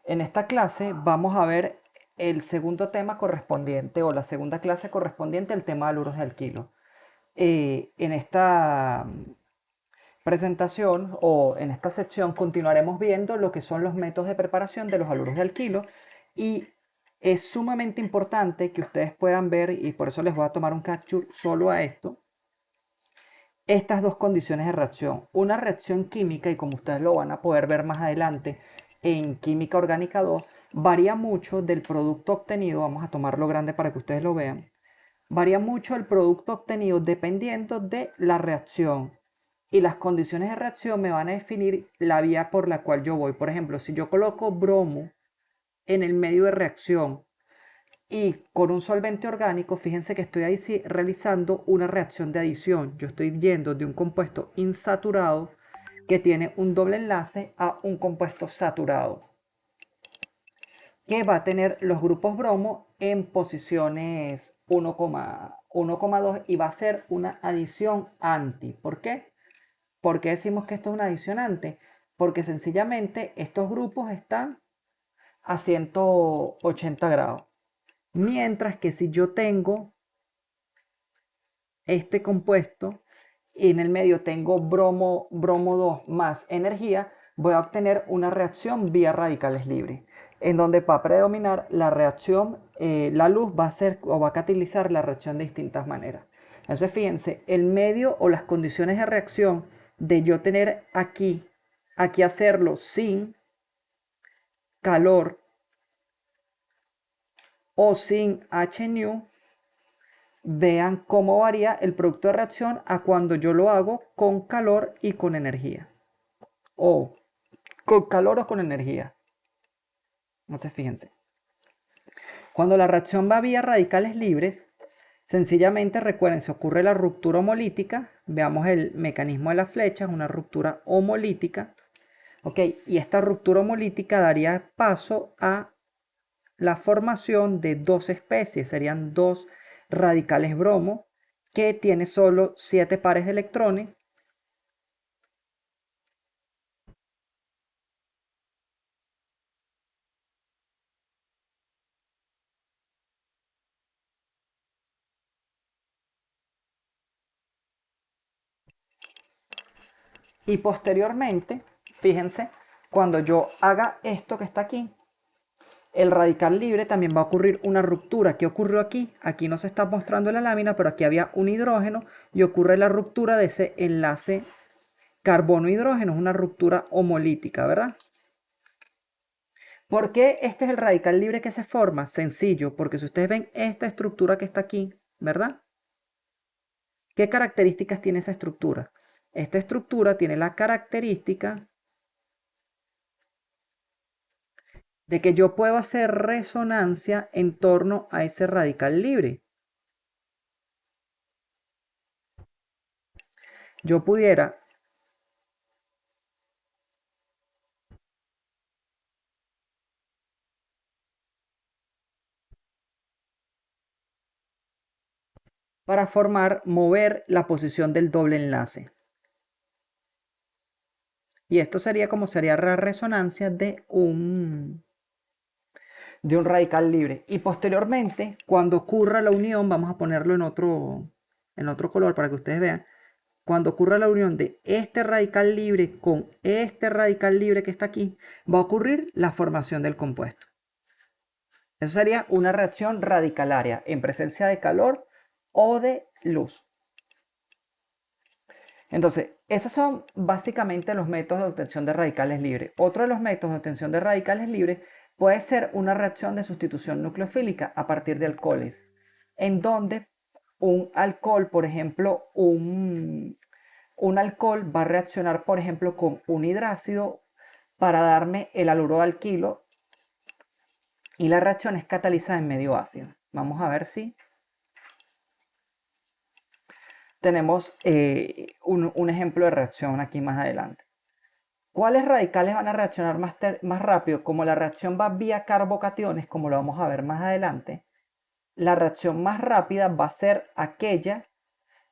En esta clase vamos a ver el segundo tema correspondiente o la segunda clase correspondiente al tema de haluro de alquilo. En esta presentación o en esta sección continuaremos viendo lo que son los métodos de preparación de los haluros de alquilo y es sumamente importante que ustedes puedan ver, y por eso les voy a tomar un capture solo a esto, estas dos condiciones de reacción. Una reacción química, y como ustedes lo van a poder ver más adelante en Química Orgánica 2, varía mucho del producto obtenido. Vamos a tomarlo grande para que ustedes lo vean. Varía mucho el producto obtenido dependiendo de la reacción. Y las condiciones de reacción me van a definir la vía por la cual yo voy. Por ejemplo, si yo coloco bromo en el medio de reacción y con un solvente orgánico, fíjense que estoy ahí sí realizando una reacción de adición. Yo estoy yendo de un compuesto insaturado que tiene un doble enlace a un compuesto saturado que va a tener los grupos bromo en posiciones 1,2 y va a ser una adición anti. ¿Por qué? ¿Por qué decimos que esto es una adición anti? Porque sencillamente estos grupos están a 180 grados. Mientras que si yo tengo este compuesto y en el medio tengo bromo 2 más energía, voy a obtener una reacción vía radicales libres, en donde va a predominar la reacción, la luz va a hacer o va a catalizar la reacción de distintas maneras. Entonces fíjense, el medio o las condiciones de reacción de yo tener aquí hacerlo sin calor o sin HNU, vean cómo varía el producto de reacción a cuando yo lo hago con calor y con energía. O con calor o con energía. Entonces fíjense. Cuando la reacción va vía radicales libres, sencillamente recuerden, se ocurre la ruptura homolítica. Veamos el mecanismo de la flecha, es una ruptura homolítica. ¿Ok? Y esta ruptura homolítica daría paso a la formación de dos especies. Serían dos radicales bromo que tiene solo 7 pares de electrones. Y posteriormente, fíjense, cuando yo haga esto que está aquí, el radical libre también va a ocurrir una ruptura. ¿Qué ocurrió aquí? Aquí no se está mostrando la lámina, pero aquí había un hidrógeno y ocurre la ruptura de ese enlace carbono-hidrógeno. Es una ruptura homolítica, ¿verdad? ¿Por qué este es el radical libre que se forma? Sencillo, porque si ustedes ven esta estructura que está aquí, ¿verdad? ¿Qué características tiene esa estructura? Esta estructura tiene la característica de que yo puedo hacer resonancia en torno a ese radical libre. Yo pudiera para mover la posición del doble enlace. Y esto sería como sería la resonancia de un radical libre. Y posteriormente, cuando ocurra la unión, vamos a ponerlo en otro color para que ustedes vean. Cuando ocurra la unión de este radical libre con este radical libre que está aquí, va a ocurrir la formación del compuesto. Eso sería una reacción radicalaria en presencia de calor o de luz. Entonces, esos son básicamente los métodos de obtención de radicales libres. Otro de los métodos de obtención de radicales libres puede ser una reacción de sustitución nucleofílica a partir de alcoholes, en donde un alcohol, por ejemplo, un alcohol va a reaccionar, por ejemplo, con un hidrácido para darme el haluro de alquilo y la reacción es catalizada en medio ácido. Vamos a ver si tenemos un ejemplo de reacción aquí más adelante. ¿Cuáles radicales van a reaccionar más rápido? Como la reacción va vía carbocationes, como lo vamos a ver más adelante, la reacción más rápida va a ser aquella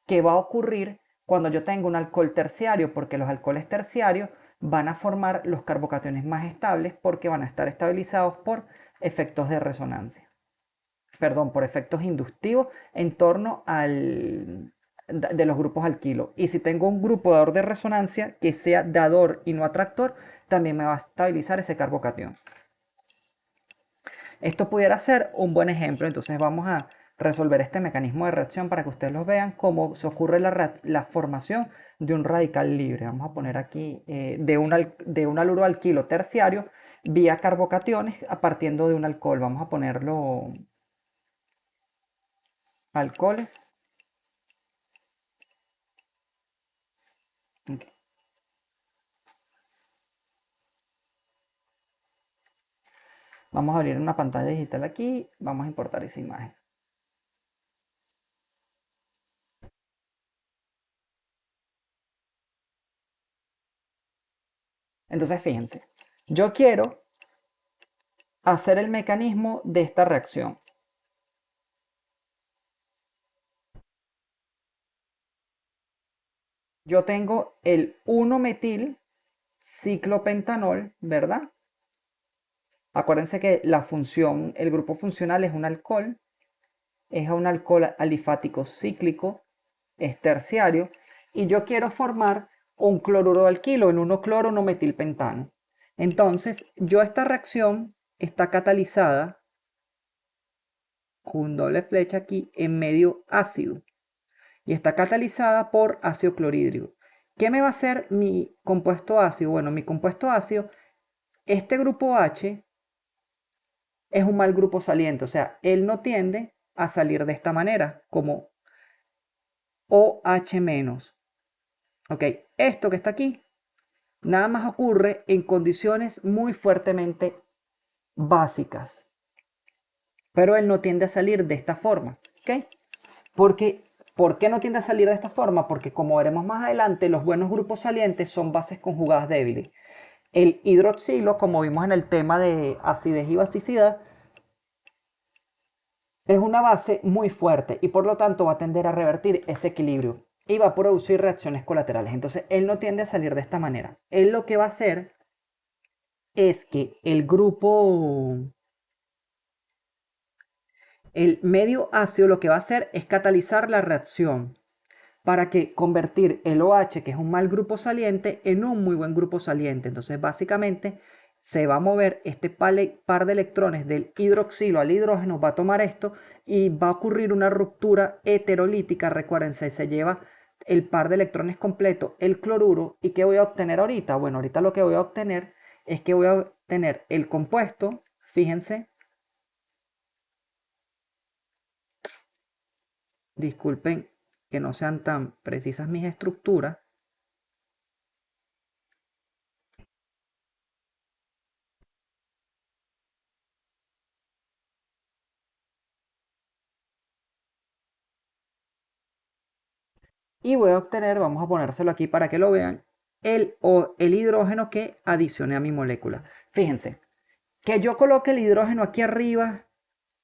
que va a ocurrir cuando yo tengo un alcohol terciario, porque los alcoholes terciarios van a formar los carbocationes más estables porque van a estar estabilizados por efectos de resonancia. Perdón, por efectos inductivos en torno de los grupos alquilo. Y si tengo un grupo dador de resonancia que sea dador y no atractor, también me va a estabilizar ese carbocatión. Esto pudiera ser un buen ejemplo, entonces vamos a resolver este mecanismo de reacción para que ustedes lo vean, cómo se ocurre la formación de un radical libre. Vamos a poner aquí de un haluro alquilo terciario vía carbocationes partiendo de un alcohol. Vamos a ponerlo alcoholes. Okay. Vamos a abrir una pantalla digital aquí, vamos a importar esa imagen. Entonces fíjense, yo quiero hacer el mecanismo de esta reacción. Yo tengo el 1-metil ciclopentanol, ¿verdad? Acuérdense que la función, el grupo funcional es un alcohol alifático cíclico, es terciario, y yo quiero formar un cloruro de alquilo, el 1-cloro 1-metilpentano. Entonces, esta reacción está catalizada con doble flecha aquí en medio ácido y está catalizada por ácido clorhídrico. ¿Qué me va a hacer mi compuesto ácido? Bueno, mi compuesto ácido, este grupo H es un mal grupo saliente, o sea, él no tiende a salir de esta manera, como OH-. Ok, esto que está aquí, nada más ocurre en condiciones muy fuertemente básicas, pero él no tiende a salir de esta forma, ¿ok? ¿Por qué no tiende a salir de esta forma? Porque como veremos más adelante, los buenos grupos salientes son bases conjugadas débiles. El hidroxilo, como vimos en el tema de acidez y basicidad, es una base muy fuerte y por lo tanto va a tender a revertir ese equilibrio y va a producir reacciones colaterales. Entonces él no tiende a salir de esta manera. Él lo que va a hacer es que el medio ácido lo que va a hacer es catalizar la reacción para que convertir el OH, que es un mal grupo saliente, en un muy buen grupo saliente. Entonces básicamente se va a mover este par de electrones del hidroxilo al hidrógeno, va a tomar esto y va a ocurrir una ruptura heterolítica. Recuérdense, se lleva el par de electrones completo, el cloruro. ¿Y qué voy a obtener ahorita? Bueno, ahorita lo que voy a obtener es que voy a obtener el compuesto, fíjense, disculpen que no sean tan precisas mis estructuras. Y voy a obtener, vamos a ponérselo aquí para que lo vean, el hidrógeno que adicioné a mi molécula. Fíjense, que yo coloque el hidrógeno aquí arriba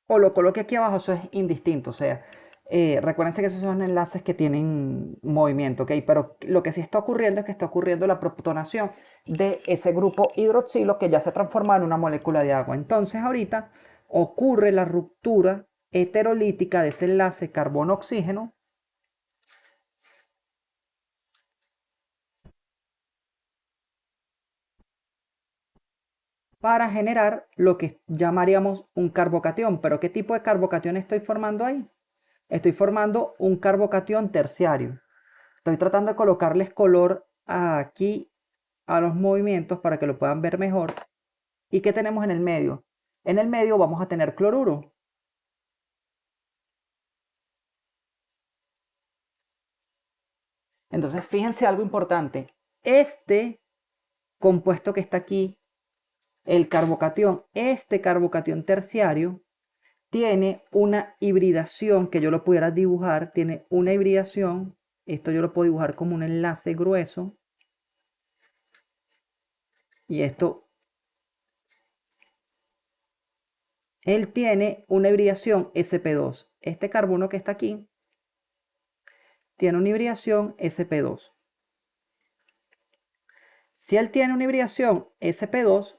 o lo coloque aquí abajo, eso es indistinto. O sea, recuérdense que esos son enlaces que tienen movimiento, ¿ok? Pero lo que sí está ocurriendo es que está ocurriendo la protonación de ese grupo hidroxilo que ya se transforma en una molécula de agua. Entonces ahorita ocurre la ruptura heterolítica de ese enlace carbono-oxígeno para generar lo que llamaríamos un carbocatión. ¿Pero qué tipo de carbocatión estoy formando ahí? Estoy formando un carbocatión terciario. Estoy tratando de colocarles color aquí a los movimientos para que lo puedan ver mejor. ¿Y qué tenemos en el medio? En el medio vamos a tener cloruro. Entonces, fíjense algo importante. Este compuesto que está aquí, el carbocatión, este carbocatión terciario, tiene una hibridación que yo lo pudiera dibujar, tiene una hibridación, esto yo lo puedo dibujar como un enlace grueso, y esto, él tiene una hibridación sp2. Este carbono que está aquí tiene una hibridación sp2. Si él tiene una hibridación sp2,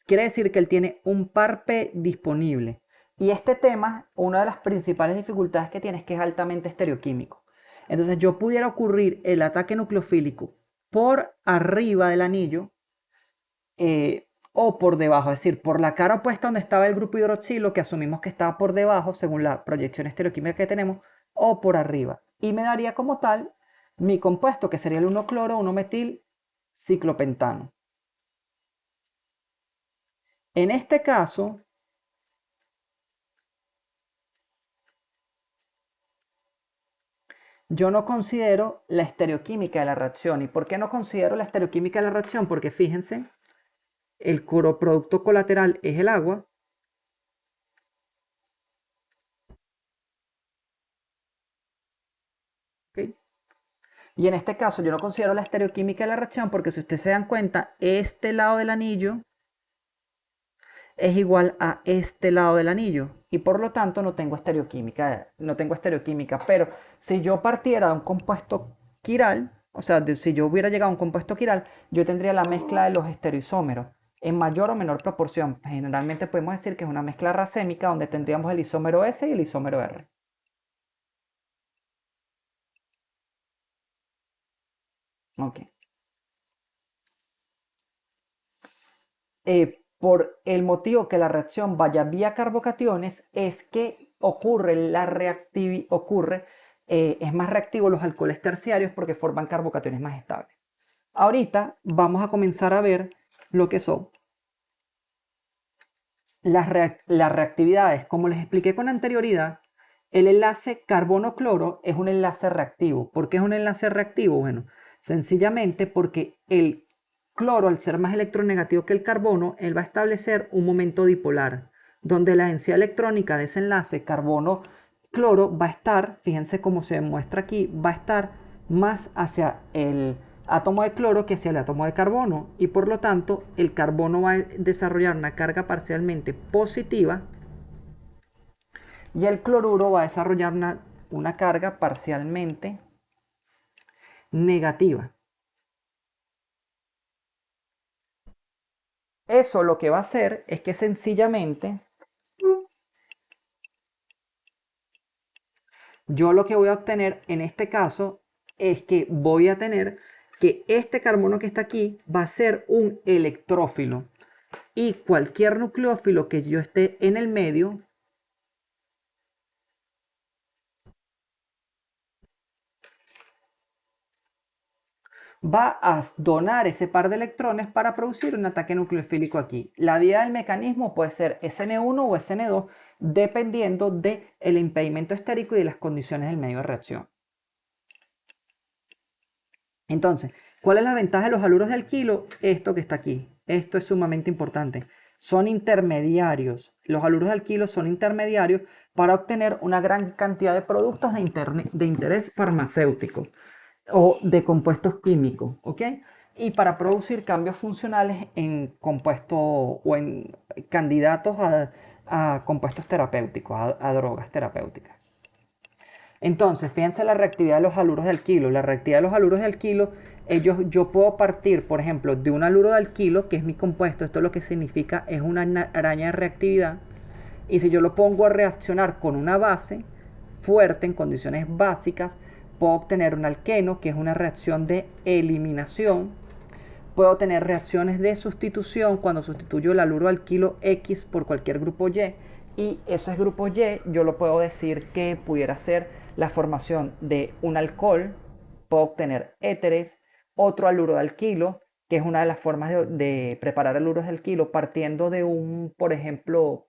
quiere decir que él tiene un par P disponible. Y este tema, una de las principales dificultades que tiene es que es altamente estereoquímico. Entonces yo pudiera ocurrir el ataque nucleofílico por arriba del anillo o por debajo, es decir, por la cara opuesta donde estaba el grupo hidroxilo, que asumimos que estaba por debajo según la proyección estereoquímica que tenemos, o por arriba. Y me daría como tal mi compuesto, que sería el 1-cloro, 1-metil, ciclopentano. En este caso, yo no considero la estereoquímica de la reacción. ¿Y por qué no considero la estereoquímica de la reacción? Porque fíjense, el coroproducto colateral es el agua. ¿Ok? Y en este caso yo no considero la estereoquímica de la reacción porque si ustedes se dan cuenta, este lado del anillo es igual a este lado del anillo. Y por lo tanto no tengo estereoquímica, no tengo estereoquímica. Pero si yo partiera de un compuesto quiral, o sea, si yo hubiera llegado a un compuesto quiral, yo tendría la mezcla de los estereoisómeros en mayor o menor proporción. Generalmente podemos decir que es una mezcla racémica donde tendríamos el isómero S y el isómero R. Ok. Por el motivo que la reacción vaya vía carbocationes es que es más reactivo los alcoholes terciarios porque forman carbocationes más estables. Ahorita vamos a comenzar a ver lo que son las reactividades. Como les expliqué con anterioridad, el enlace carbono-cloro es un enlace reactivo. ¿Por qué es un enlace reactivo? Bueno, sencillamente porque el cloro, al ser más electronegativo que el carbono, él va a establecer un momento dipolar, donde la densidad electrónica de ese enlace carbono-cloro va a estar, fíjense cómo se muestra aquí, va a estar más hacia el átomo de cloro que hacia el átomo de carbono, y por lo tanto el carbono va a desarrollar una carga parcialmente positiva y el cloruro va a desarrollar una carga parcialmente negativa. Eso lo que va a hacer es que sencillamente yo lo que voy a obtener en este caso es que voy a tener que este carbono que está aquí va a ser un electrófilo y cualquier nucleófilo que yo esté en el medio va a donar ese par de electrones para producir un ataque nucleofílico aquí. La vía del mecanismo puede ser SN1 o SN2 dependiendo del impedimento estérico y de las condiciones del medio de reacción. Entonces, ¿cuál es la ventaja de los haluros de alquilo? Esto que está aquí. Esto es sumamente importante. Son intermediarios. Los haluros de alquilo son intermediarios para obtener una gran cantidad de productos de interés farmacéutico o de compuestos químicos, ¿ok? Y para producir cambios funcionales en compuestos o en candidatos a compuestos terapéuticos, a drogas terapéuticas. Entonces, fíjense la reactividad de los haluros de alquilo. La reactividad de los haluros de alquilo, yo puedo partir, por ejemplo, de un haluro de alquilo, que es mi compuesto. Esto lo que significa es una araña de reactividad. Y si yo lo pongo a reaccionar con una base fuerte en condiciones básicas, puedo obtener un alqueno, que es una reacción de eliminación. Puedo tener reacciones de sustitución cuando sustituyo el haluro alquilo X por cualquier grupo Y. Y esos grupos Y yo lo puedo decir que pudiera ser la formación de un alcohol. Puedo obtener éteres, otro haluro de alquilo, que es una de las formas de preparar haluros de alquilo partiendo de un, por ejemplo,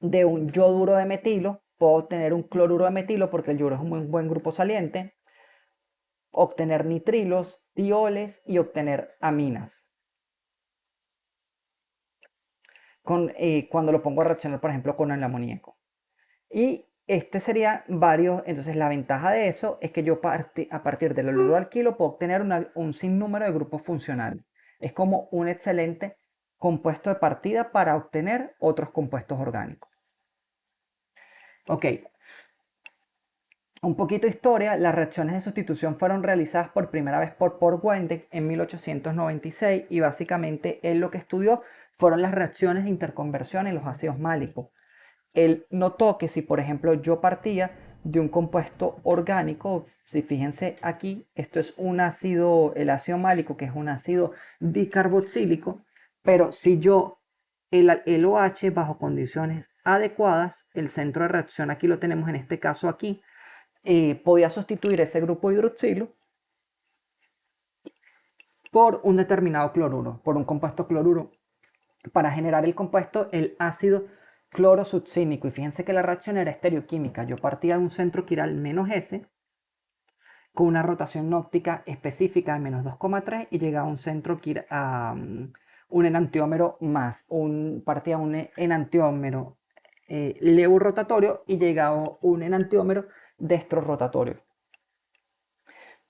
de un yoduro de metilo. Puedo obtener un cloruro de metilo porque el yoduro es un muy buen grupo saliente. Obtener nitrilos, tioles y obtener aminas. Cuando lo pongo a reaccionar, por ejemplo, con el amoníaco. Y este sería varios, entonces la ventaja de eso es que yo a partir del olor alquilo puedo obtener un sinnúmero de grupos funcionales. Es como un excelente compuesto de partida para obtener otros compuestos orgánicos. Ok, Un poquito de historia, las reacciones de sustitución fueron realizadas por primera vez por Wendeck en 1896 y básicamente él lo que estudió fueron las reacciones de interconversión en los ácidos málicos. Él notó que si por ejemplo yo partía de un compuesto orgánico, si fíjense aquí, esto es un ácido, el ácido málico, que es un ácido dicarboxílico, pero si yo el OH bajo condiciones adecuadas, el centro de reacción aquí lo tenemos en este caso aquí, podía sustituir ese grupo hidroxilo por un determinado cloruro, por un compuesto cloruro, para generar el compuesto, el ácido clorosuccínico. Y fíjense que la reacción era estereoquímica. Yo partía de un centro chiral menos S, con una rotación óptica específica de menos 2,3 y llegaba a un centro a un enantiómero más. Partía un enantiómero leu rotatorio y llegaba un enantiómero destro rotatorio.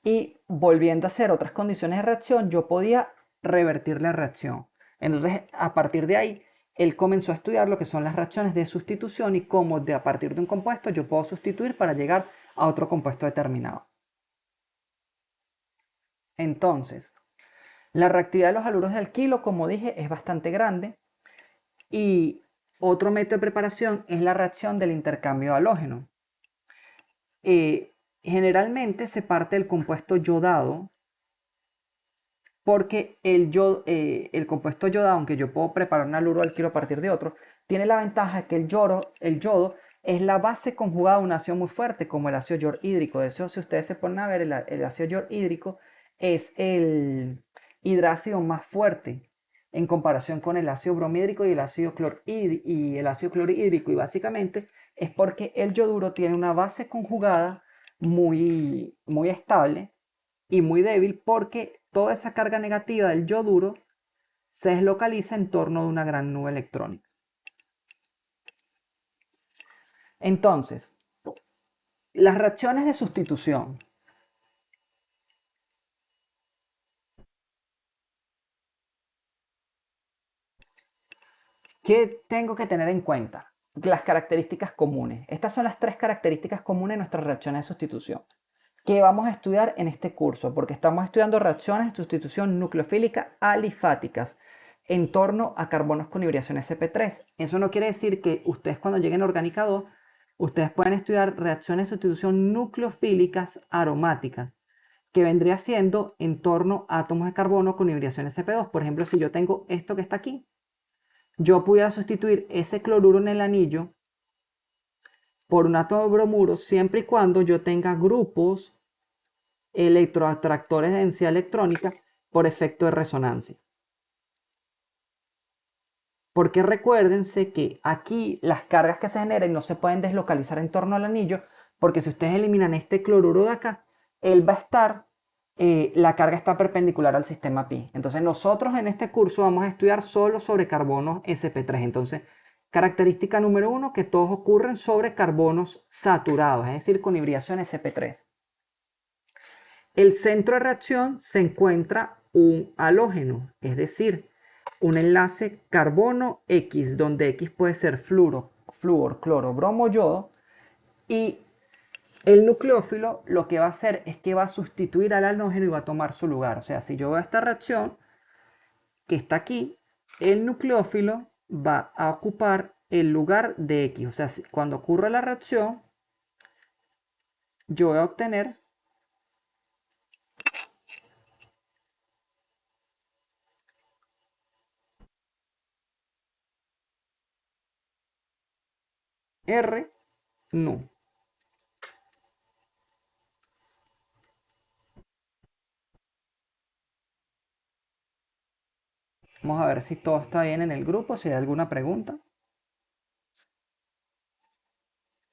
Y volviendo a hacer otras condiciones de reacción, yo podía revertir la reacción. Entonces, a partir de ahí, él comenzó a estudiar lo que son las reacciones de sustitución y cómo a partir de un compuesto yo puedo sustituir para llegar a otro compuesto determinado. Entonces, la reactividad de los haluros de alquilo, como dije, es bastante grande. Y otro método de preparación es la reacción del intercambio halógeno. Generalmente se parte del compuesto yodado, porque el compuesto yodado, aunque yo puedo preparar un haluro alquilo a partir de otro, tiene la ventaja que el yodo es la base conjugada de un ácido muy fuerte, como el ácido hidrohídrico. De hecho, si ustedes se ponen a ver, el ácido hidrohídrico es el hidrácido más fuerte en comparación con el ácido bromhídrico y el ácido clorhídrico. Y básicamente es porque el yoduro tiene una base conjugada muy, muy estable y muy débil, porque toda esa carga negativa del yoduro se deslocaliza en torno de una gran nube electrónica. Entonces, las reacciones de sustitución. ¿Qué tengo que tener en cuenta? Las características comunes. Estas son las 3 características comunes de nuestras reacciones de sustitución que vamos a estudiar en este curso, porque estamos estudiando reacciones de sustitución nucleofílica alifáticas en torno a carbonos con hibridación sp3. Eso no quiere decir que ustedes cuando lleguen a Orgánica 2, ustedes pueden estudiar reacciones de sustitución nucleofílicas aromáticas, que vendría siendo en torno a átomos de carbono con hibridación sp2. Por ejemplo, si yo tengo esto que está aquí, yo pudiera sustituir ese cloruro en el anillo por un átomo de bromuro siempre y cuando yo tenga grupos electroatractores de densidad electrónica por efecto de resonancia. Porque recuérdense que aquí las cargas que se generan no se pueden deslocalizar en torno al anillo, porque si ustedes eliminan este cloruro de acá, él va a estar, la carga está perpendicular al sistema pi. Entonces nosotros en este curso vamos a estudiar solo sobre carbonos sp3. Entonces, característica número 1, que todos ocurren sobre carbonos saturados, es decir, con hibridación sp3. El centro de reacción se encuentra un halógeno, es decir, un enlace carbono X, donde X puede ser fluor, cloro, bromo, yodo, y el nucleófilo lo que va a hacer es que va a sustituir al halógeno y va a tomar su lugar. O sea, si yo veo esta reacción que está aquí, el nucleófilo va a ocupar el lugar de X. O sea, cuando ocurre la reacción, yo voy a obtener R nu. Vamos a ver si todo está bien en el grupo, si hay alguna pregunta.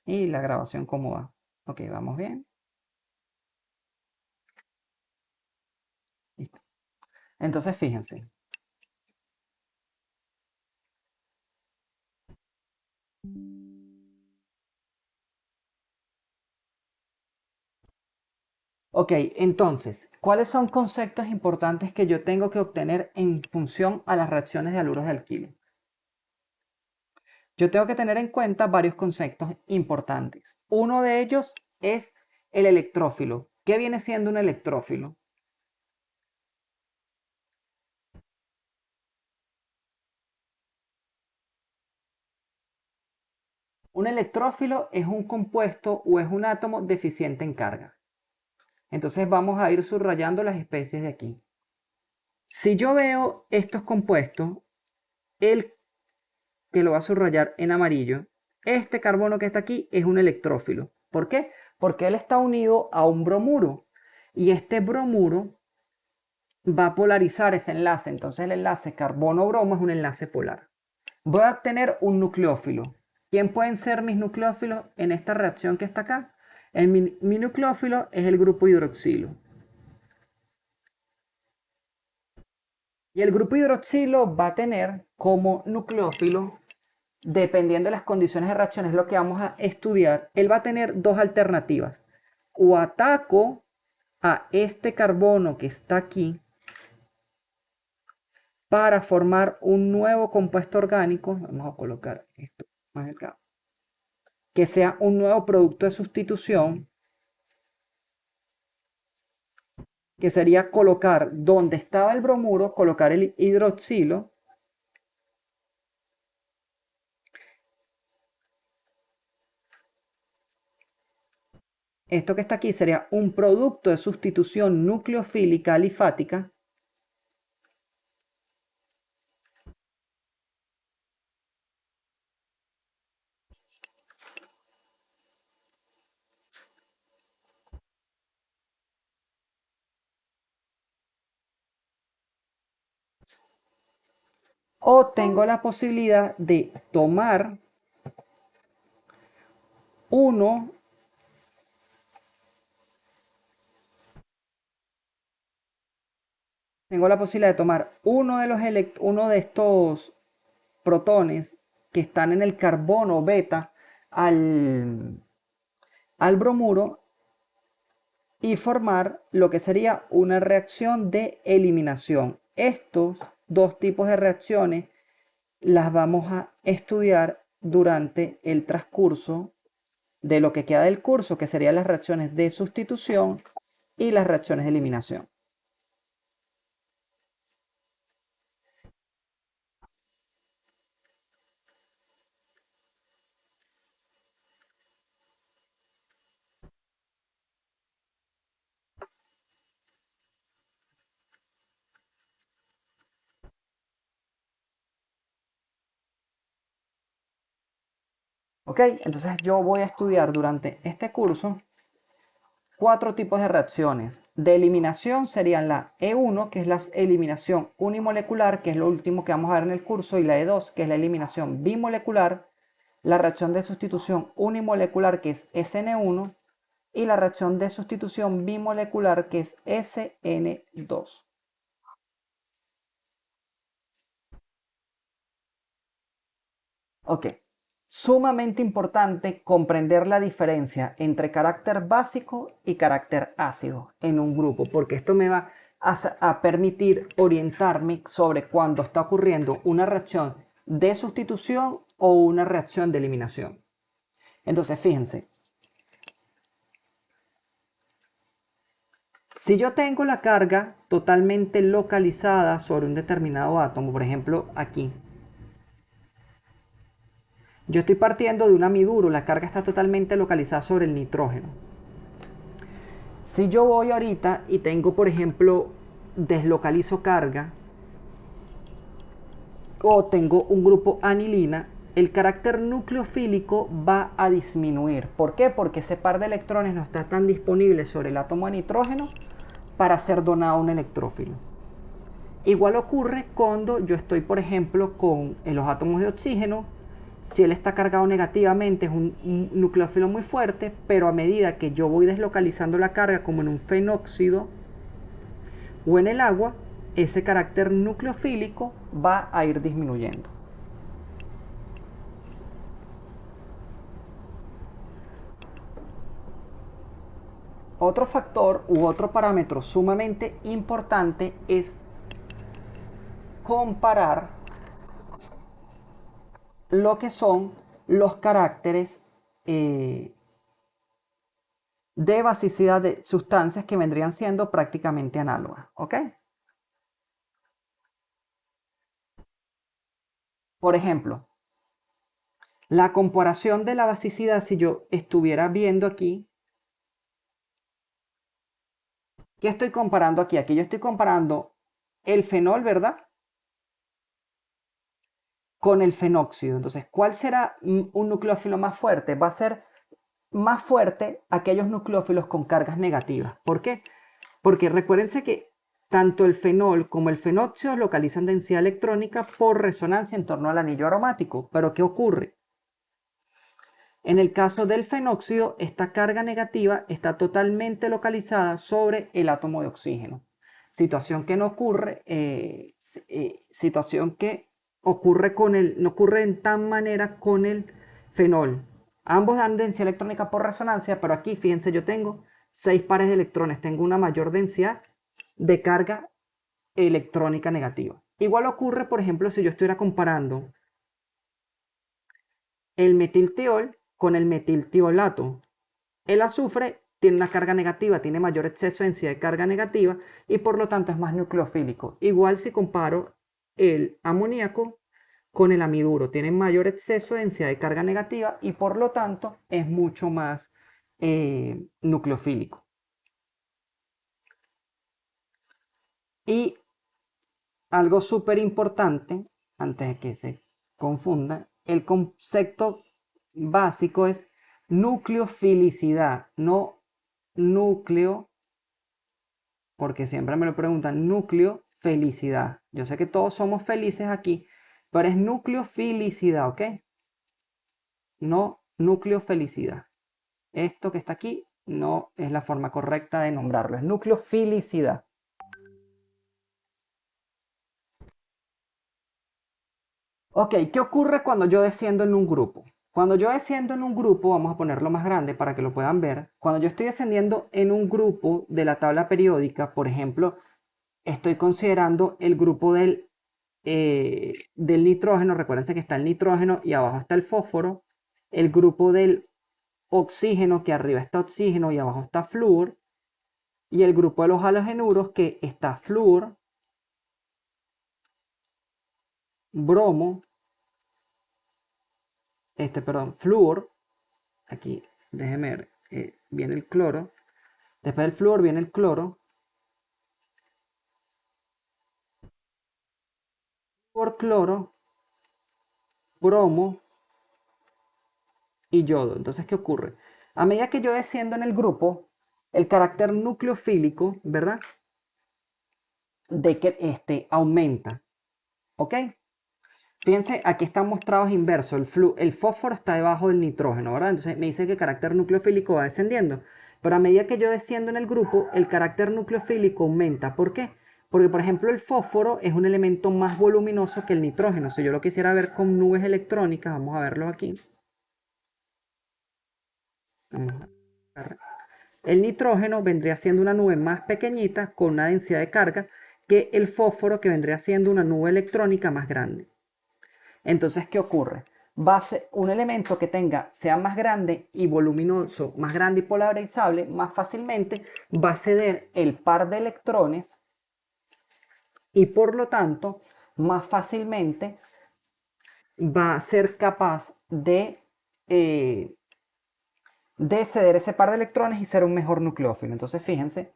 Y la grabación cómo va. Ok, vamos bien. Listo. Entonces fíjense. Ok, entonces, ¿cuáles son conceptos importantes que yo tengo que obtener en función a las reacciones de haluros de alquilo? Yo tengo que tener en cuenta varios conceptos importantes. Uno de ellos es el electrófilo. ¿Qué viene siendo un electrófilo? Un electrófilo es un compuesto o es un átomo deficiente en carga. Entonces vamos a ir subrayando las especies de aquí. Si yo veo estos compuestos, el que lo va a subrayar en amarillo, este carbono que está aquí es un electrófilo. ¿Por qué? Porque él está unido a un bromuro y este bromuro va a polarizar ese enlace. Entonces el enlace carbono-bromo es un enlace polar. Voy a obtener un nucleófilo. ¿Quién pueden ser mis nucleófilos en esta reacción que está acá? Mi nucleófilo es el grupo hidroxilo. Y el grupo hidroxilo va a tener como nucleófilo, dependiendo de las condiciones de reacción, es lo que vamos a estudiar, él va a tener dos alternativas. O ataco a este carbono que está aquí para formar un nuevo compuesto orgánico. Vamos a colocar esto más acá. Que sea un nuevo producto de sustitución, que sería colocar donde estaba el bromuro, colocar el hidroxilo. Esto que está aquí sería un producto de sustitución nucleofílica alifática. O tengo la posibilidad de tomar uno tengo la posibilidad de tomar uno de estos protones que están en el carbono beta al bromuro y formar lo que sería una reacción de eliminación. Estos dos tipos de reacciones las vamos a estudiar durante el transcurso de lo que queda del curso, que serían las reacciones de sustitución y las reacciones de eliminación. ¿Ok? Entonces yo voy a estudiar durante este curso cuatro tipos de reacciones. De eliminación serían la E1, que es la eliminación unimolecular, que es lo último que vamos a ver en el curso, y la E2, que es la eliminación bimolecular, la reacción de sustitución unimolecular, que es SN1, y la reacción de sustitución bimolecular, que es SN2. Ok. Sumamente importante comprender la diferencia entre carácter básico y carácter ácido en un grupo, porque esto me va a permitir orientarme sobre cuando está ocurriendo una reacción de sustitución o una reacción de eliminación. Entonces, fíjense, si yo tengo la carga totalmente localizada sobre un determinado átomo, por ejemplo aquí, yo estoy partiendo de un amiduro, la carga está totalmente localizada sobre el nitrógeno. Si yo voy ahorita y tengo, por ejemplo, deslocalizo carga o tengo un grupo anilina, el carácter nucleofílico va a disminuir. ¿Por qué? Porque ese par de electrones no está tan disponible sobre el átomo de nitrógeno para ser donado a un electrófilo. Igual ocurre cuando yo estoy, por ejemplo, con los átomos de oxígeno. Si él está cargado negativamente es un nucleófilo muy fuerte, pero a medida que yo voy deslocalizando la carga como en un fenóxido o en el agua, ese carácter nucleofílico va a ir disminuyendo. Otro factor u otro parámetro sumamente importante es comparar lo que son los caracteres de basicidad de sustancias que vendrían siendo prácticamente análogas, ¿ok? Por ejemplo, la comparación de la basicidad, si yo estuviera viendo aquí, ¿qué estoy comparando aquí? Aquí yo estoy comparando el fenol, ¿verdad? Con el fenóxido. Entonces, ¿cuál será un nucleófilo más fuerte? Va a ser más fuerte aquellos nucleófilos con cargas negativas. ¿Por qué? Porque recuérdense que tanto el fenol como el fenóxido localizan densidad electrónica por resonancia en torno al anillo aromático. Pero ¿qué ocurre? En el caso del fenóxido, esta carga negativa está totalmente localizada sobre el átomo de oxígeno. Situación que no ocurre, situación que ocurre no ocurre en tan manera con el fenol. Ambos dan densidad electrónica por resonancia, pero aquí, fíjense, yo tengo 6 pares de electrones, tengo una mayor densidad de carga electrónica negativa. Igual ocurre, por ejemplo, si yo estuviera comparando el metiltiol con el metiltiolato. El azufre tiene una carga negativa, tiene mayor exceso de densidad de carga negativa y por lo tanto es más nucleofílico. Igual si comparo el amoníaco con el amiduro, tiene mayor exceso de densidad de carga negativa y por lo tanto es mucho más nucleofílico. Y algo súper importante, antes de que se confunda, el concepto básico es nucleofilicidad, no núcleo, porque siempre me lo preguntan, núcleo, felicidad. Yo sé que todos somos felices aquí, pero es núcleo, felicidad, ¿ok? No núcleo, felicidad. Esto que está aquí no es la forma correcta de nombrarlo, es núcleo, felicidad. Ok, ¿qué ocurre cuando yo desciendo en un grupo? Cuando yo desciendo en un grupo, vamos a ponerlo más grande para que lo puedan ver. Cuando yo estoy descendiendo en un grupo de la tabla periódica, por ejemplo, estoy considerando el grupo del nitrógeno. Recuérdense que está el nitrógeno y abajo está el fósforo. El grupo del oxígeno, que arriba está oxígeno y abajo está flúor. Y el grupo de los halogenuros, que está flúor, bromo, perdón, flúor. Aquí, déjenme ver, viene el cloro. Después del flúor viene el cloro. Por cloro, bromo y yodo. Entonces, ¿qué ocurre? A medida que yo desciendo en el grupo, el carácter nucleofílico, ¿verdad? De que este aumenta. ¿Ok? Fíjense, aquí están mostrados inversos. El fósforo está debajo del nitrógeno, ¿verdad? Entonces me dice que el carácter nucleofílico va descendiendo. Pero a medida que yo desciendo en el grupo, el carácter nucleofílico aumenta. ¿Por qué? Porque, por ejemplo, el fósforo es un elemento más voluminoso que el nitrógeno. Si yo lo quisiera ver con nubes electrónicas, vamos a verlo aquí. Vamos a ver. El nitrógeno vendría siendo una nube más pequeñita con una densidad de carga que el fósforo, que vendría siendo una nube electrónica más grande. Entonces, ¿qué ocurre? Un elemento que sea más grande y voluminoso, más grande y polarizable, más fácilmente va a ceder el par de electrones y por lo tanto más fácilmente va a ser capaz eh, de ceder ese par de electrones y ser un mejor nucleófilo. Entonces, fíjense,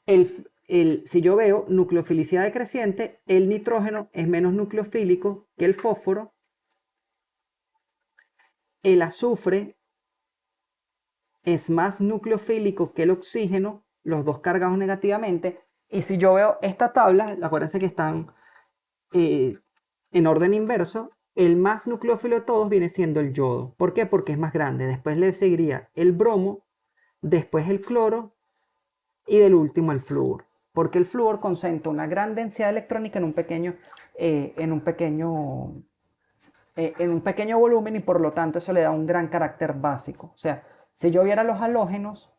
si yo veo nucleofilicidad decreciente, el nitrógeno es menos nucleofílico que el fósforo, el azufre es más nucleofílico que el oxígeno, los dos cargados negativamente. Y si yo veo esta tabla, acuérdense que están eh, en orden inverso, el más nucleófilo de todos viene siendo el yodo. ¿Por qué? Porque es más grande. Después le seguiría el bromo, después el cloro y del último el flúor. Porque el flúor concentra una gran densidad electrónica en un pequeño volumen y por lo tanto eso le da un gran carácter básico. O sea, si yo viera los halógenos,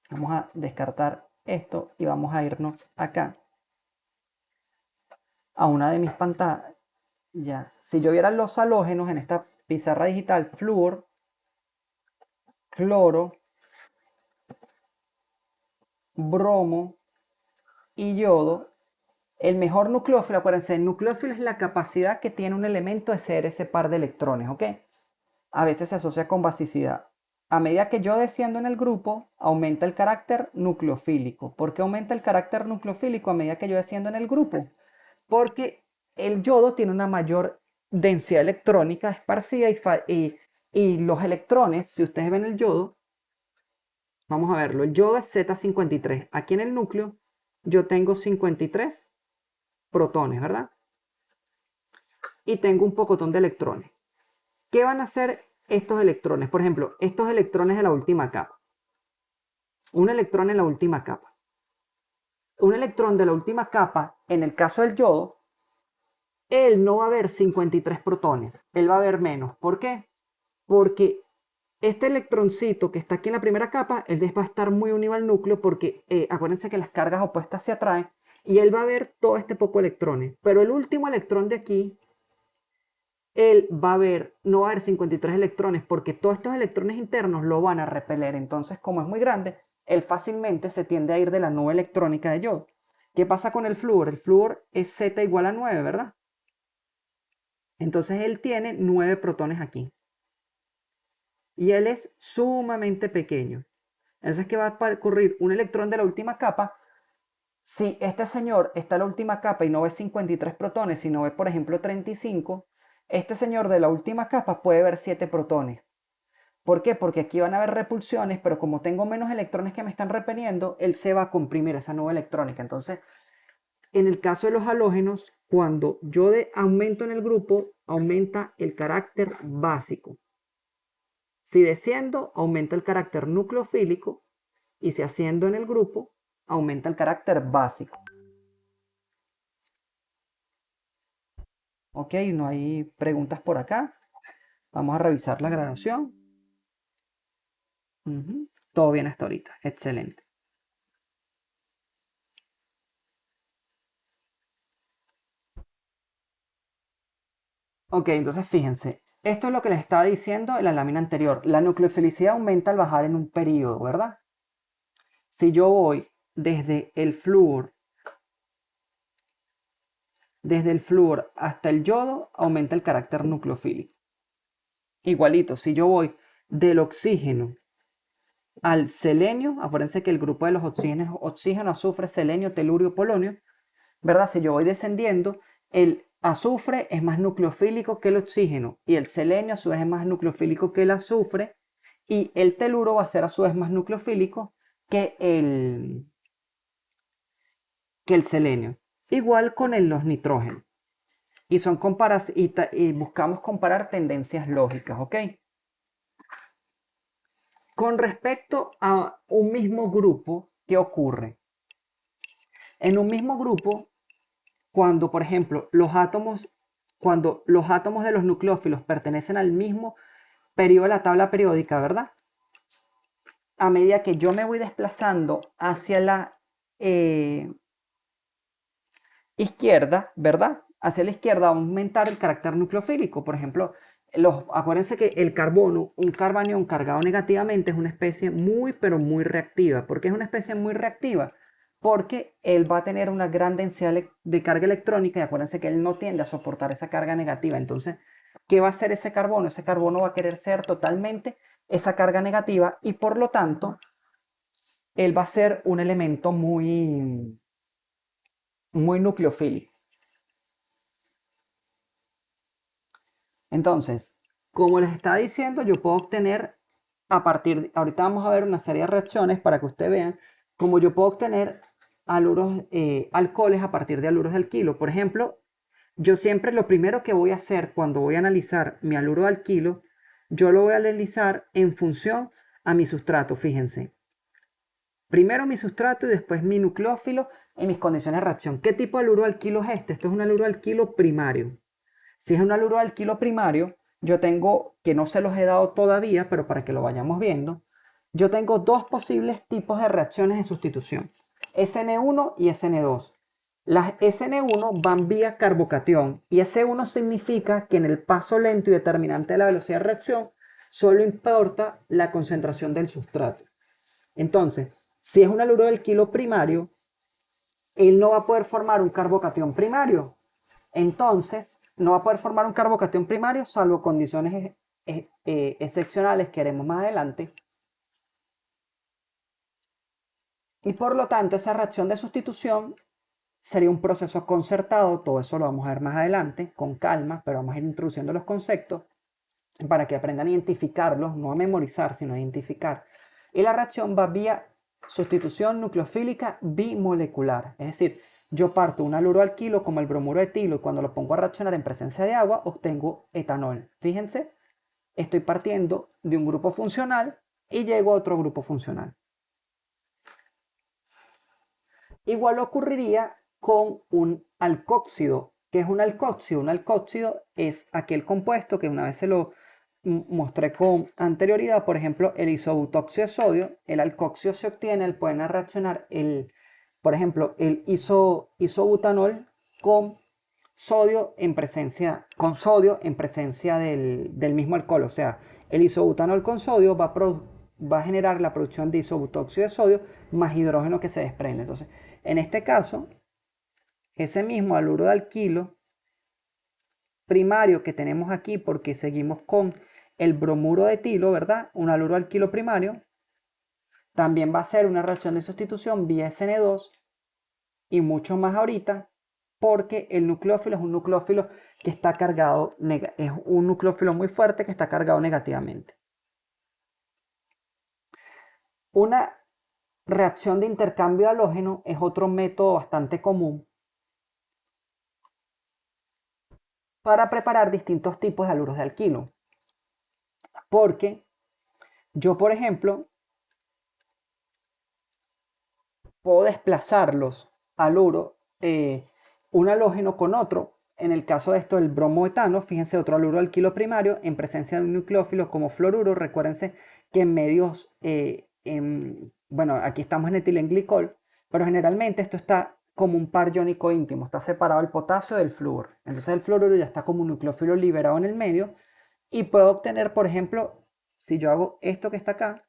vamos a descartar esto y vamos a irnos acá a una de mis pantallas. Si yo viera los halógenos en esta pizarra digital, flúor, cloro, bromo y yodo, el mejor nucleófilo, acuérdense, el nucleófilo es la capacidad que tiene un elemento de ceder ese par de electrones, ¿ok? A veces se asocia con basicidad. A medida que yo desciendo en el grupo, aumenta el carácter nucleofílico. ¿Por qué aumenta el carácter nucleofílico a medida que yo desciendo en el grupo? Porque el yodo tiene una mayor densidad electrónica esparcida y los electrones, si ustedes ven el yodo, vamos a verlo, el yodo es Z53. Aquí en el núcleo yo tengo 53 protones, ¿verdad? Y tengo un pocotón de electrones. ¿Qué van a hacer estos electrones? Por ejemplo, estos electrones de la última capa. Un electrón en la última capa. Un electrón de la última capa, en el caso del yodo, él no va a ver 53 protones, él va a ver menos. ¿Por qué? Porque este electroncito que está aquí en la primera capa, él va a estar muy unido al núcleo porque acuérdense que las cargas opuestas se atraen y él va a ver todo este poco electrones. Pero el último electrón de aquí, él va a ver, no va a haber 53 electrones porque todos estos electrones internos lo van a repeler. Entonces, como es muy grande, él fácilmente se tiende a ir de la nube electrónica de yodo. ¿Qué pasa con el flúor? El flúor es Z igual a 9, ¿verdad? Entonces él tiene 9 protones aquí. Y él es sumamente pequeño. Entonces, ¿qué va a ocurrir? Un electrón de la última capa, si este señor está en la última capa y no ve 53 protones, sino ve, por ejemplo, 35, este señor de la última capa puede ver 7 protones. ¿Por qué? Porque aquí van a haber repulsiones, pero como tengo menos electrones que me están repeliendo, él se va a comprimir esa nube electrónica. Entonces, en el caso de los halógenos, cuando yo aumento en el grupo, aumenta el carácter básico. Si desciendo, aumenta el carácter nucleofílico y si asciendo en el grupo, aumenta el carácter básico. Ok, no hay preguntas por acá. Vamos a revisar la grabación. Todo bien hasta ahorita. Excelente. Ok, entonces fíjense. Esto es lo que les estaba diciendo en la lámina anterior. La nucleofilicidad aumenta al bajar en un periodo, ¿verdad? Si yo voy desde el flúor hasta el yodo, aumenta el carácter nucleofílico. Igualito, si yo voy del oxígeno al selenio, acuérdense que el grupo de los oxígenos, oxígeno, azufre, selenio, telurio, polonio, ¿verdad? Si yo voy descendiendo, el azufre es más nucleofílico que el oxígeno y el selenio a su vez es más nucleofílico que el azufre y el teluro va a ser a su vez más nucleofílico que el selenio. Igual con los nitrógenos. Y, y buscamos comparar tendencias lógicas, ¿ok? Con respecto a un mismo grupo, ¿qué ocurre? En un mismo grupo, cuando, por ejemplo, cuando los átomos de los nucleófilos pertenecen al mismo periodo de la tabla periódica, ¿verdad? A medida que yo me voy desplazando hacia la izquierda, ¿verdad? Hacia la izquierda va a aumentar el carácter nucleofílico. Por ejemplo, acuérdense que el carbono, un carbanión cargado negativamente, es una especie muy, pero muy reactiva. ¿Por qué es una especie muy reactiva? Porque él va a tener una gran densidad de carga electrónica y acuérdense que él no tiende a soportar esa carga negativa. Entonces, ¿qué va a hacer ese carbono? Ese carbono va a querer ser totalmente esa carga negativa y por lo tanto, él va a ser un elemento muy nucleofílico. Entonces, como les estaba diciendo, yo puedo obtener ahorita vamos a ver una serie de reacciones para que ustedes vean cómo yo puedo obtener alcoholes a partir de aluros de alquilo. Por ejemplo, yo siempre lo primero que voy a hacer cuando voy a analizar mi aluro de alquilo, yo lo voy a analizar en función a mi sustrato, fíjense. Primero mi sustrato y después mi nucleófilo y mis condiciones de reacción. ¿Qué tipo de aluro de alquilo es este? Esto es un aluro de alquilo primario. Si es un aluro de alquilo primario, yo tengo, que no se los he dado todavía, pero para que lo vayamos viendo, yo tengo dos posibles tipos de reacciones de sustitución, SN1 y SN2. Las SN1 van vía carbocatión y S1 significa que en el paso lento y determinante de la velocidad de reacción solo importa la concentración del sustrato. Entonces, Si es un haluro del alquilo primario, él no va a poder formar un carbocatión primario. Entonces, no va a poder formar un carbocatión primario salvo condiciones excepcionales que haremos más adelante. Y por lo tanto, esa reacción de sustitución sería un proceso concertado. Todo eso lo vamos a ver más adelante, con calma, pero vamos a ir introduciendo los conceptos para que aprendan a identificarlos, no a memorizar, sino a identificar. Y la reacción va vía sustitución nucleofílica bimolecular. Es decir, yo parto un haluro alquilo como el bromuro de etilo y cuando lo pongo a reaccionar en presencia de agua obtengo etanol. Fíjense, estoy partiendo de un grupo funcional y llego a otro grupo funcional. Igual ocurriría con un alcóxido. ¿Qué es un alcóxido? Un alcóxido es aquel compuesto que una vez se lo mostré con anterioridad, por ejemplo, el isobutóxido de sodio. El alcóxido se obtiene al poder reaccionar por ejemplo, el isobutanol con sodio en presencia, del mismo alcohol. O sea, el isobutanol con sodio va a generar la producción de isobutóxido de sodio más hidrógeno que se desprende. Entonces, en este caso, ese mismo haluro de alquilo primario que tenemos aquí, porque seguimos con el bromuro de etilo, ¿verdad? Un haluro de alquilo primario, también va a ser una reacción de sustitución vía SN2 y mucho más ahorita, porque el nucleófilo es un nucleófilo que está cargado, es un nucleófilo muy fuerte que está cargado negativamente. Una reacción de intercambio de halógeno es otro método bastante común para preparar distintos tipos de haluros de alquilo. Porque yo, por ejemplo, puedo desplazar los haluros, un halógeno con otro. En el caso de esto, el bromoetano, fíjense, otro haluro de alquilo primario en presencia de un nucleófilo como fluoruro. Recuérdense que en medios, bueno, aquí estamos en etilenglicol, pero generalmente esto está como un par iónico íntimo, está separado el potasio del flúor. Entonces el fluoruro ya está como un nucleófilo liberado en el medio y puedo obtener, por ejemplo, si yo hago esto que está acá,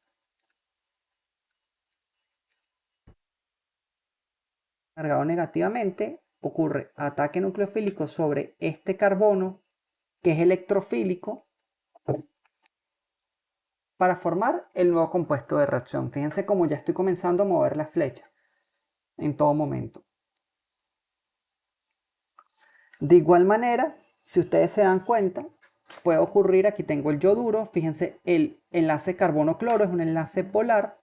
cargado negativamente, ocurre ataque nucleofílico sobre este carbono que es electrofílico para formar el nuevo compuesto de reacción. Fíjense cómo ya estoy comenzando a mover la flecha en todo momento. De igual manera, si ustedes se dan cuenta, puede ocurrir, aquí tengo el yoduro, fíjense, el enlace carbono-cloro es un enlace polar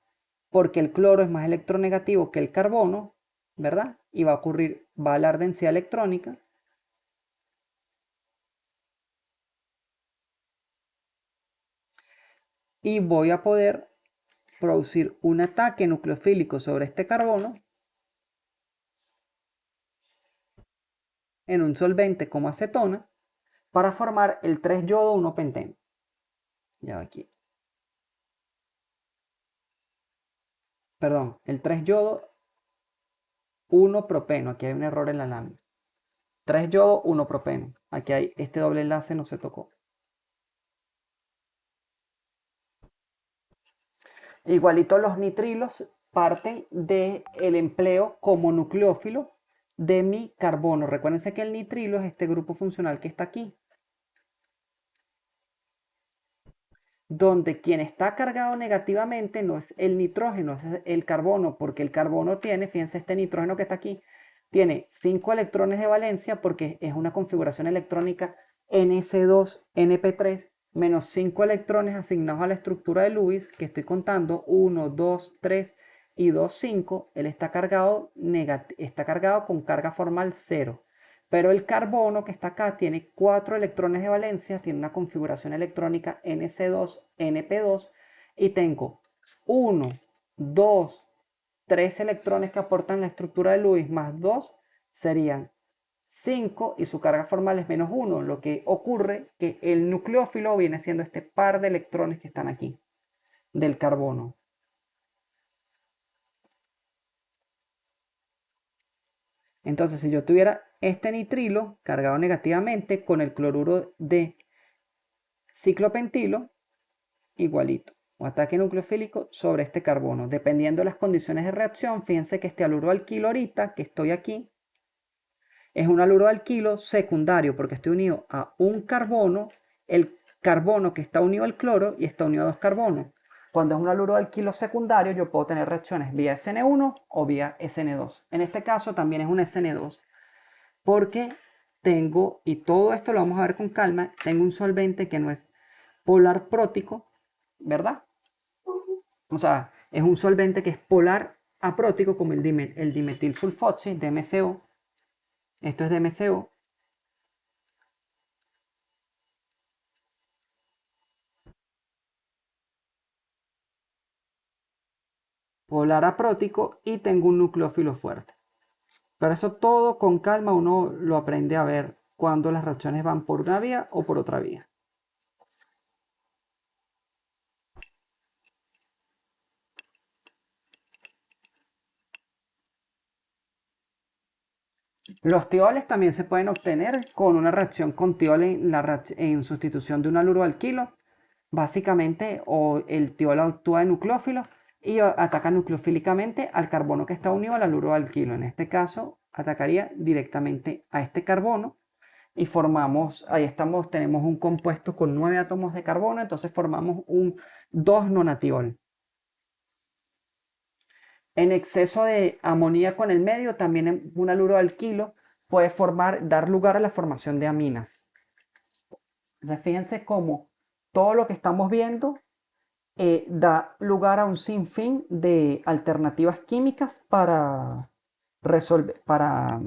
porque el cloro es más electronegativo que el carbono, ¿verdad? Y va a ocurrir, va a dar densidad electrónica. Y voy a poder producir un ataque nucleofílico sobre este carbono en un solvente como acetona para formar el 3-yodo 1-penteno. Ya aquí. Perdón, el 3-yodo 1-propeno. Aquí hay un error en la lámina. 3-yodo 1-propeno. Aquí hay este doble enlace, no se tocó. Igualito los nitrilos parten del empleo como nucleófilo de mi carbono. Recuérdense que el nitrilo es este grupo funcional que está aquí, donde quien está cargado negativamente no es el nitrógeno, es el carbono, porque el carbono tiene, fíjense, este nitrógeno que está aquí, tiene 5 electrones de valencia porque es una configuración electrónica ns2np3 menos 5 electrones asignados a la estructura de Lewis, que estoy contando 1, 2, 3 y 2, 5. Él está cargado, está cargado con carga formal 0. Pero el carbono que está acá tiene 4 electrones de valencia, tiene una configuración electrónica NC2, NP2 y tengo 1, 2, 3 electrones que aportan la estructura de Lewis más 2 serían 5 y su carga formal es menos 1, lo que ocurre que el nucleófilo viene siendo este par de electrones que están aquí del carbono. Entonces, si yo tuviera este nitrilo cargado negativamente con el cloruro de ciclopentilo, igualito. o ataque nucleofílico sobre este carbono. Dependiendo de las condiciones de reacción, fíjense que este haluro alquilo ahorita, que estoy aquí, es un haluro alquilo secundario porque estoy unido a un carbono, el carbono que está unido al cloro y está unido a dos carbonos. Cuando es un haluro alquilo secundario, yo puedo tener reacciones vía SN1 o vía SN2. En este caso también es un SN2 porque tengo, y todo esto lo vamos a ver con calma, tengo un solvente que no es polar prótico, ¿verdad? O sea, es un solvente que es polar aprótico como el dimetil sulfoxi, DMCO. Esto es DMCO. Polar aprótico y tengo un nucleófilo fuerte. Pero eso todo con calma uno lo aprende a ver cuando las reacciones van por una vía o por otra vía. Los tioles también se pueden obtener con una reacción con tiol en sustitución de un haluro alquilo. Básicamente, o el tiol actúa de nucleófilo y ataca nucleofílicamente al carbono que está unido al haluro alquilo. En este caso, atacaría directamente a este carbono y formamos, ahí estamos, tenemos un compuesto con 9 átomos de carbono, entonces formamos un 2-nonatiol. En exceso de amoníaco en el medio, también un haluro alquilo puede dar lugar a la formación de aminas. Entonces, fíjense cómo todo lo que estamos viendo da lugar a un sinfín de alternativas químicas para resolver, para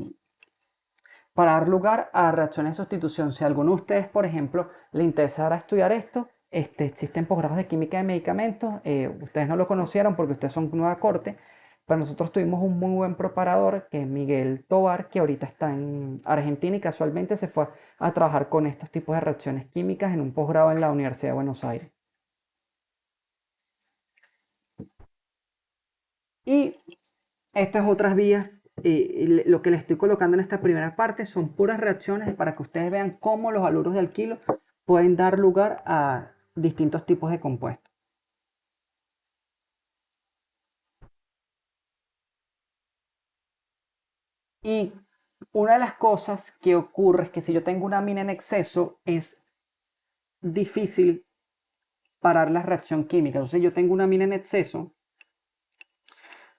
dar lugar a reacciones de sustitución. Si a alguno de ustedes, por ejemplo, le interesara estudiar esto, existen posgrados de química de medicamentos. Ustedes no lo conocieron porque ustedes son nueva corte, pero nosotros tuvimos un muy buen preparador, que es Miguel Tobar, que ahorita está en Argentina y casualmente se fue a trabajar con estos tipos de reacciones químicas en un posgrado en la Universidad de Buenos Aires. Y estas otras vías, lo que les estoy colocando en esta primera parte son puras reacciones para que ustedes vean cómo los haluros de alquilo pueden dar lugar a distintos tipos de compuestos. Y una de las cosas que ocurre es que si yo tengo una amina en exceso, es difícil parar la reacción química. Entonces yo tengo una amina en exceso,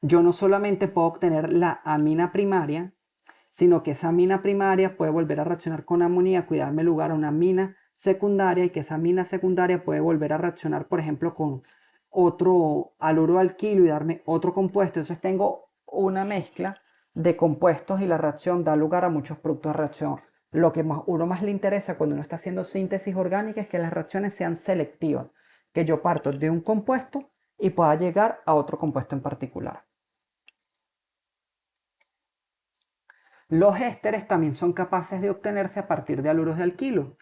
yo no solamente puedo obtener la amina primaria, sino que esa amina primaria puede volver a reaccionar con amoníaco y darme lugar a una amina secundaria y que esa amina secundaria puede volver a reaccionar, por ejemplo, con otro haluro alquilo y darme otro compuesto. Entonces tengo una mezcla de compuestos y la reacción da lugar a muchos productos de reacción. Lo que uno más le interesa cuando uno está haciendo síntesis orgánica es que las reacciones sean selectivas, que yo parto de un compuesto y pueda llegar a otro compuesto en particular. Los ésteres también son capaces de obtenerse a partir de haluros de alquilo,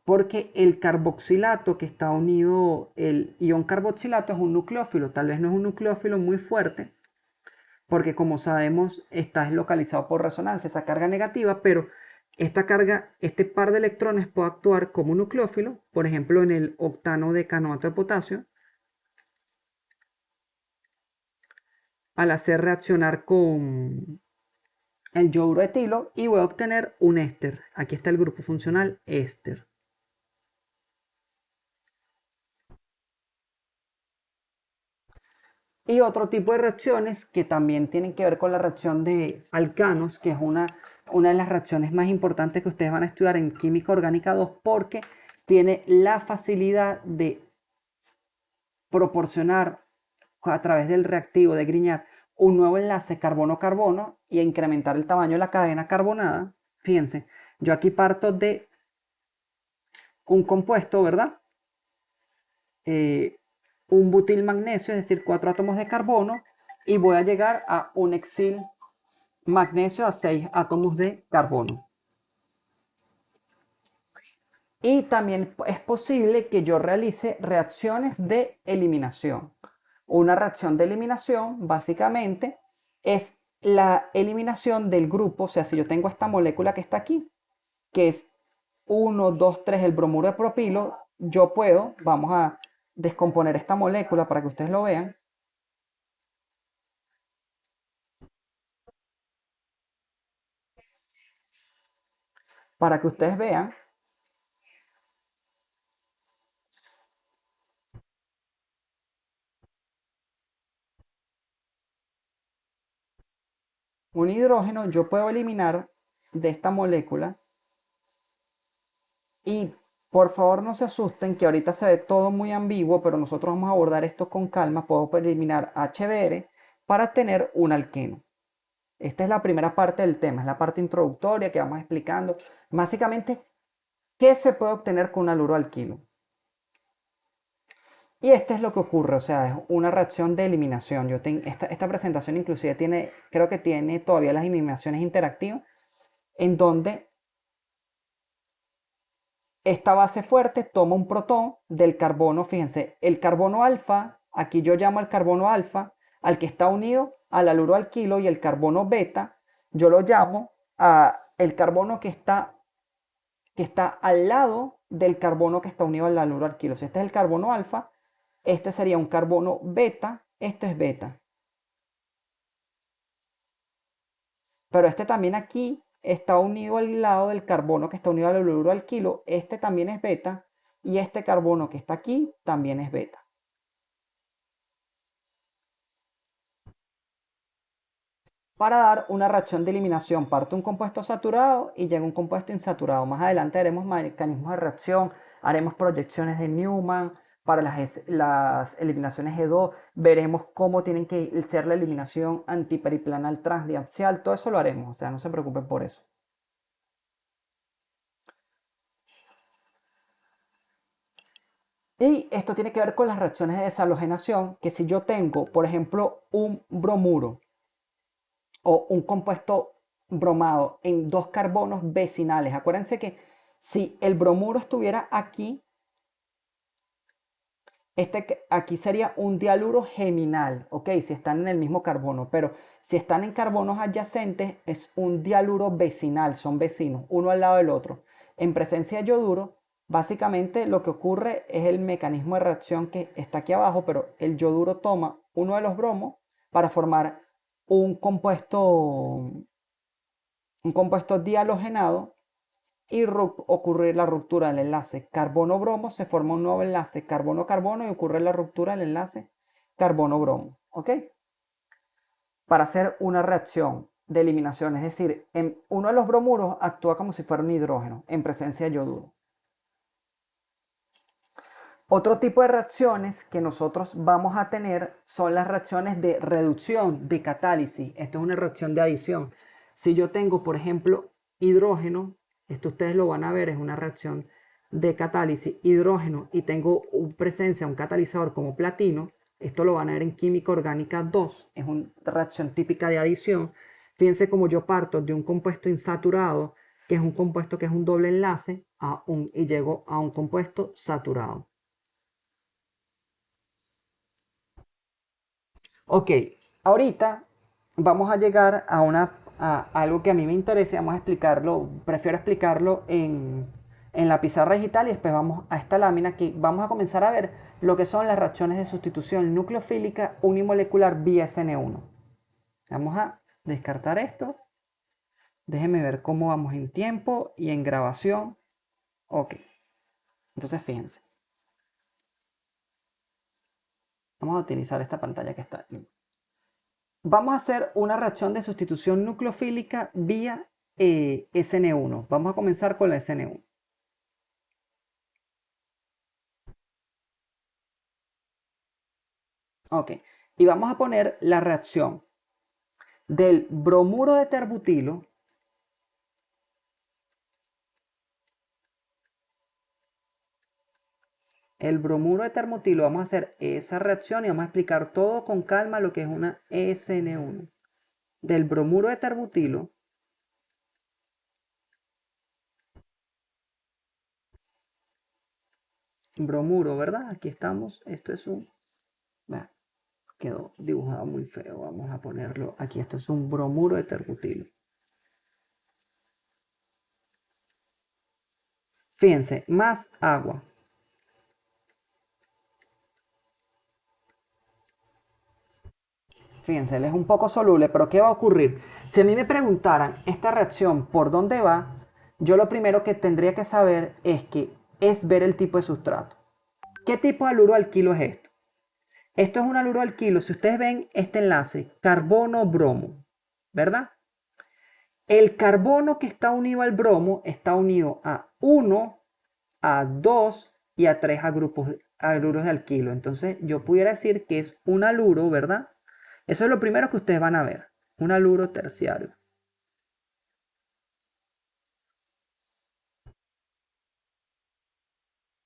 porque el carboxilato que está unido, el ion carboxilato es un nucleófilo, tal vez no es un nucleófilo muy fuerte, porque como sabemos está localizado por resonancia, esa carga negativa, pero esta carga, este par de electrones puede actuar como un nucleófilo, por ejemplo en el octano de canoato de potasio, al hacer reaccionar con el yoduro etilo y voy a obtener un éster. Aquí está el grupo funcional éster. Y otro tipo de reacciones que también tienen que ver con la reacción de alcanos, que es una de las reacciones más importantes que ustedes van a estudiar en Química Orgánica 2, porque tiene la facilidad de proporcionar a través del reactivo de Grignard un nuevo enlace carbono-carbono y a incrementar el tamaño de la cadena carbonada. Fíjense, yo aquí parto de un compuesto, ¿verdad? Un butil magnesio, es decir, 4 átomos de carbono, y voy a llegar a un hexil magnesio a 6 átomos de carbono. Y también es posible que yo realice reacciones de eliminación. Una reacción de eliminación básicamente es la eliminación del grupo, o sea, si yo tengo esta molécula que está aquí, que es 1, 2, 3, el bromuro de propilo, yo puedo, vamos a descomponer esta molécula para que ustedes lo vean. Para que ustedes vean un hidrógeno, yo puedo eliminar de esta molécula y por favor no se asusten que ahorita se ve todo muy ambiguo, pero nosotros vamos a abordar esto con calma. Puedo eliminar HBr para tener un alqueno. Esta es la primera parte del tema, es la parte introductoria que vamos explicando. Básicamente, ¿qué se puede obtener con un haluro alquilo? Y esto es lo que ocurre, o sea, es una reacción de eliminación. Esta presentación inclusive tiene, creo que tiene todavía las eliminaciones interactivas, en donde esta base fuerte toma un protón del carbono, fíjense, el carbono alfa, aquí yo llamo al carbono alfa, al que está unido al haluro alquilo, y el carbono beta, yo lo llamo a el carbono que está al lado del carbono que está unido al haluro alquilo. Si este es el carbono alfa, este sería un carbono beta, este es beta. Pero este también aquí está unido al lado del carbono que está unido al haluro alquilo, este también es beta, y este carbono que está aquí también es beta. Para dar una reacción de eliminación, parte un compuesto saturado y llega un compuesto insaturado. Más adelante haremos mecanismos de reacción, haremos proyecciones de Newman para las eliminaciones E2, veremos cómo tienen que ser la eliminación antiperiplanal transdiaxial, todo eso lo haremos, o sea, no se preocupen por eso. Y esto tiene que ver con las reacciones de deshalogenación, que si yo tengo, por ejemplo, un bromuro o un compuesto bromado en dos carbonos vecinales. Acuérdense que si el bromuro estuviera aquí, aquí sería un dialuro geminal, ¿ok? Si están en el mismo carbono, pero si están en carbonos adyacentes es un dialuro vecinal, son vecinos, uno al lado del otro. En presencia de yoduro, básicamente lo que ocurre es el mecanismo de reacción que está aquí abajo, pero el yoduro toma uno de los bromos para formar un compuesto un compuesto dihalogenado y ocurre la ruptura del enlace carbono-bromo, se forma un nuevo enlace carbono-carbono y ocurre la ruptura del enlace carbono-bromo. ¿Ok? Para hacer una reacción de eliminación, es decir, uno de los bromuros actúa como si fuera un hidrógeno en presencia de yoduro. Otro tipo de reacciones que nosotros vamos a tener son las reacciones de reducción, de catálisis. Esto es una reacción de adición. Si yo tengo, por ejemplo, hidrógeno, esto ustedes lo van a ver, es una reacción de catálisis, hidrógeno, y tengo presencia de un catalizador como platino, esto lo van a ver en química orgánica 2, es una reacción típica de adición. Fíjense como yo parto de un compuesto insaturado, que es un compuesto que es un doble enlace, y llego a un compuesto saturado. Ok, ahorita vamos a llegar a algo que a mí me interesa, vamos a explicarlo, prefiero explicarlo en la pizarra digital y después vamos a esta lámina que vamos a comenzar a ver lo que son las reacciones de sustitución nucleofílica unimolecular vía SN1. Vamos a descartar esto, déjenme ver cómo vamos en tiempo y en grabación. Ok, entonces fíjense, vamos a utilizar esta pantalla que está. Vamos a hacer una reacción de sustitución nucleofílica vía SN1. Vamos a comenzar con la SN1. Ok, y vamos a poner la reacción del bromuro de terbutilo el bromuro de termotilo, vamos a hacer esa reacción y vamos a explicar todo con calma lo que es una SN1. Del bromuro de terbutilo, bromuro, ¿verdad? Aquí estamos, esto es un... Bueno, quedó dibujado muy feo, vamos a ponerlo aquí, esto es un bromuro de terbutilo. Fíjense, más agua. Fíjense, él es un poco soluble, pero ¿qué va a ocurrir? Si a mí me preguntaran esta reacción por dónde va, yo lo primero que tendría que saber es ver el tipo de sustrato. ¿Qué tipo de haluro alquilo es esto? Esto es un haluro alquilo. Si ustedes ven este enlace, carbono-bromo, ¿verdad? El carbono que está unido al bromo está unido a 1, a 2 y a 3 haluros de alquilo. Entonces yo pudiera decir que es un haluro, ¿verdad? Eso es lo primero que ustedes van a ver. Un haluro terciario.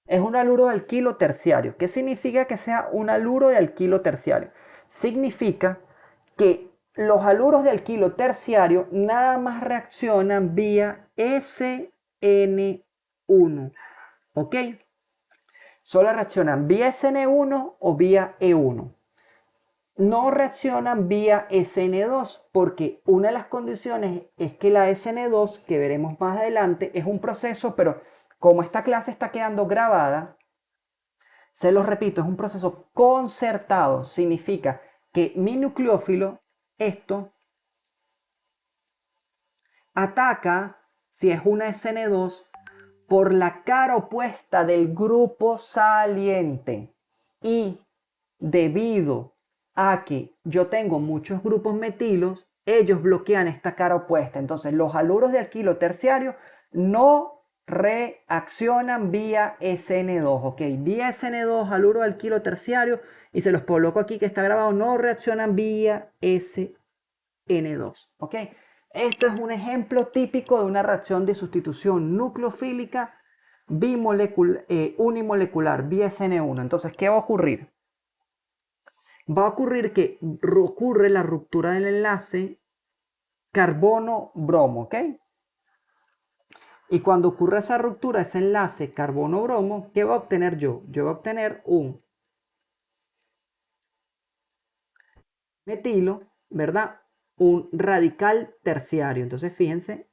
Es un haluro de alquilo terciario. ¿Qué significa que sea un haluro de alquilo terciario? Significa que los haluros de alquilo terciario nada más reaccionan vía SN1. ¿Ok? Solo reaccionan vía SN1 o vía E1. No reaccionan vía SN2 porque una de las condiciones es que la SN2, que veremos más adelante, es un proceso, pero como esta clase está quedando grabada, se los repito, es un proceso concertado. Significa que mi nucleófilo, esto, ataca, si es una SN2, por la cara opuesta del grupo saliente. Y debido a que yo tengo muchos grupos metilos, ellos bloquean esta cara opuesta. Entonces los haluros de alquilo terciario no reaccionan vía SN2, ¿ok? Vía SN2, haluro de alquilo terciario, y se los coloco aquí que está grabado, no reaccionan vía SN2, ¿ok? Esto es un ejemplo típico de una reacción de sustitución nucleofílica unimolecular, vía SN1. Entonces, ¿qué va a ocurrir? Va a ocurrir que ocurre la ruptura del enlace carbono-bromo, ¿ok? Y cuando ocurre esa ruptura, ese enlace carbono-bromo, ¿qué voy a obtener yo? Yo voy a obtener un metilo, ¿verdad? Un radical terciario. Entonces, fíjense,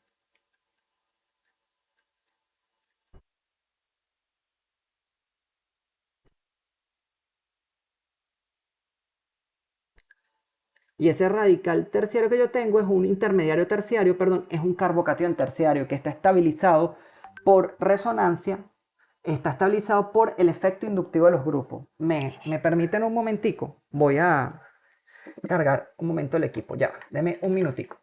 y ese radical terciario que yo tengo es un intermediario terciario, perdón, es un carbocatión terciario que está estabilizado por resonancia, está estabilizado por el efecto inductivo de los grupos. ¿Me permiten un momentico? Voy a cargar un momento el equipo, ya, deme un minutico.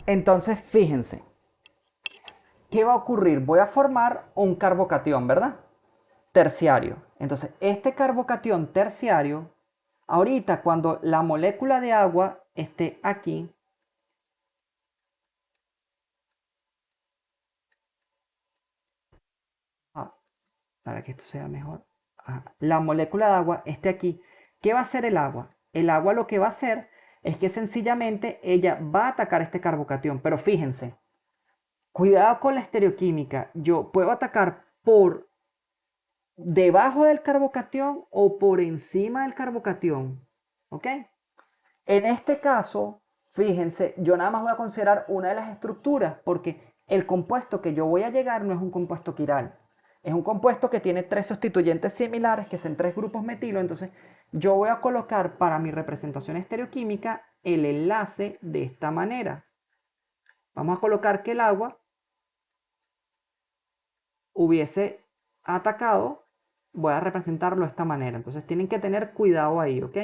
Entonces, fíjense, ¿qué va a ocurrir? Voy a formar un carbocatión, ¿verdad? Terciario. Entonces, este carbocatión terciario, ahorita cuando la molécula de agua esté aquí, ah, para que esto sea mejor, la molécula de agua esté aquí, ¿qué va a hacer el agua? El agua lo que va a hacer es que sencillamente ella va a atacar este carbocatión, pero fíjense, cuidado con la estereoquímica, yo puedo atacar por debajo del carbocatión o por encima del carbocatión, ¿ok? En este caso, fíjense, yo nada más voy a considerar una de las estructuras porque el compuesto que yo voy a llegar no es un compuesto quiral. Es un compuesto que tiene tres sustituyentes similares, que son tres grupos metilo. Entonces, yo voy a colocar para mi representación estereoquímica el enlace de esta manera. Vamos a colocar que el agua hubiese atacado. Voy a representarlo de esta manera. Entonces, tienen que tener cuidado ahí, ¿ok?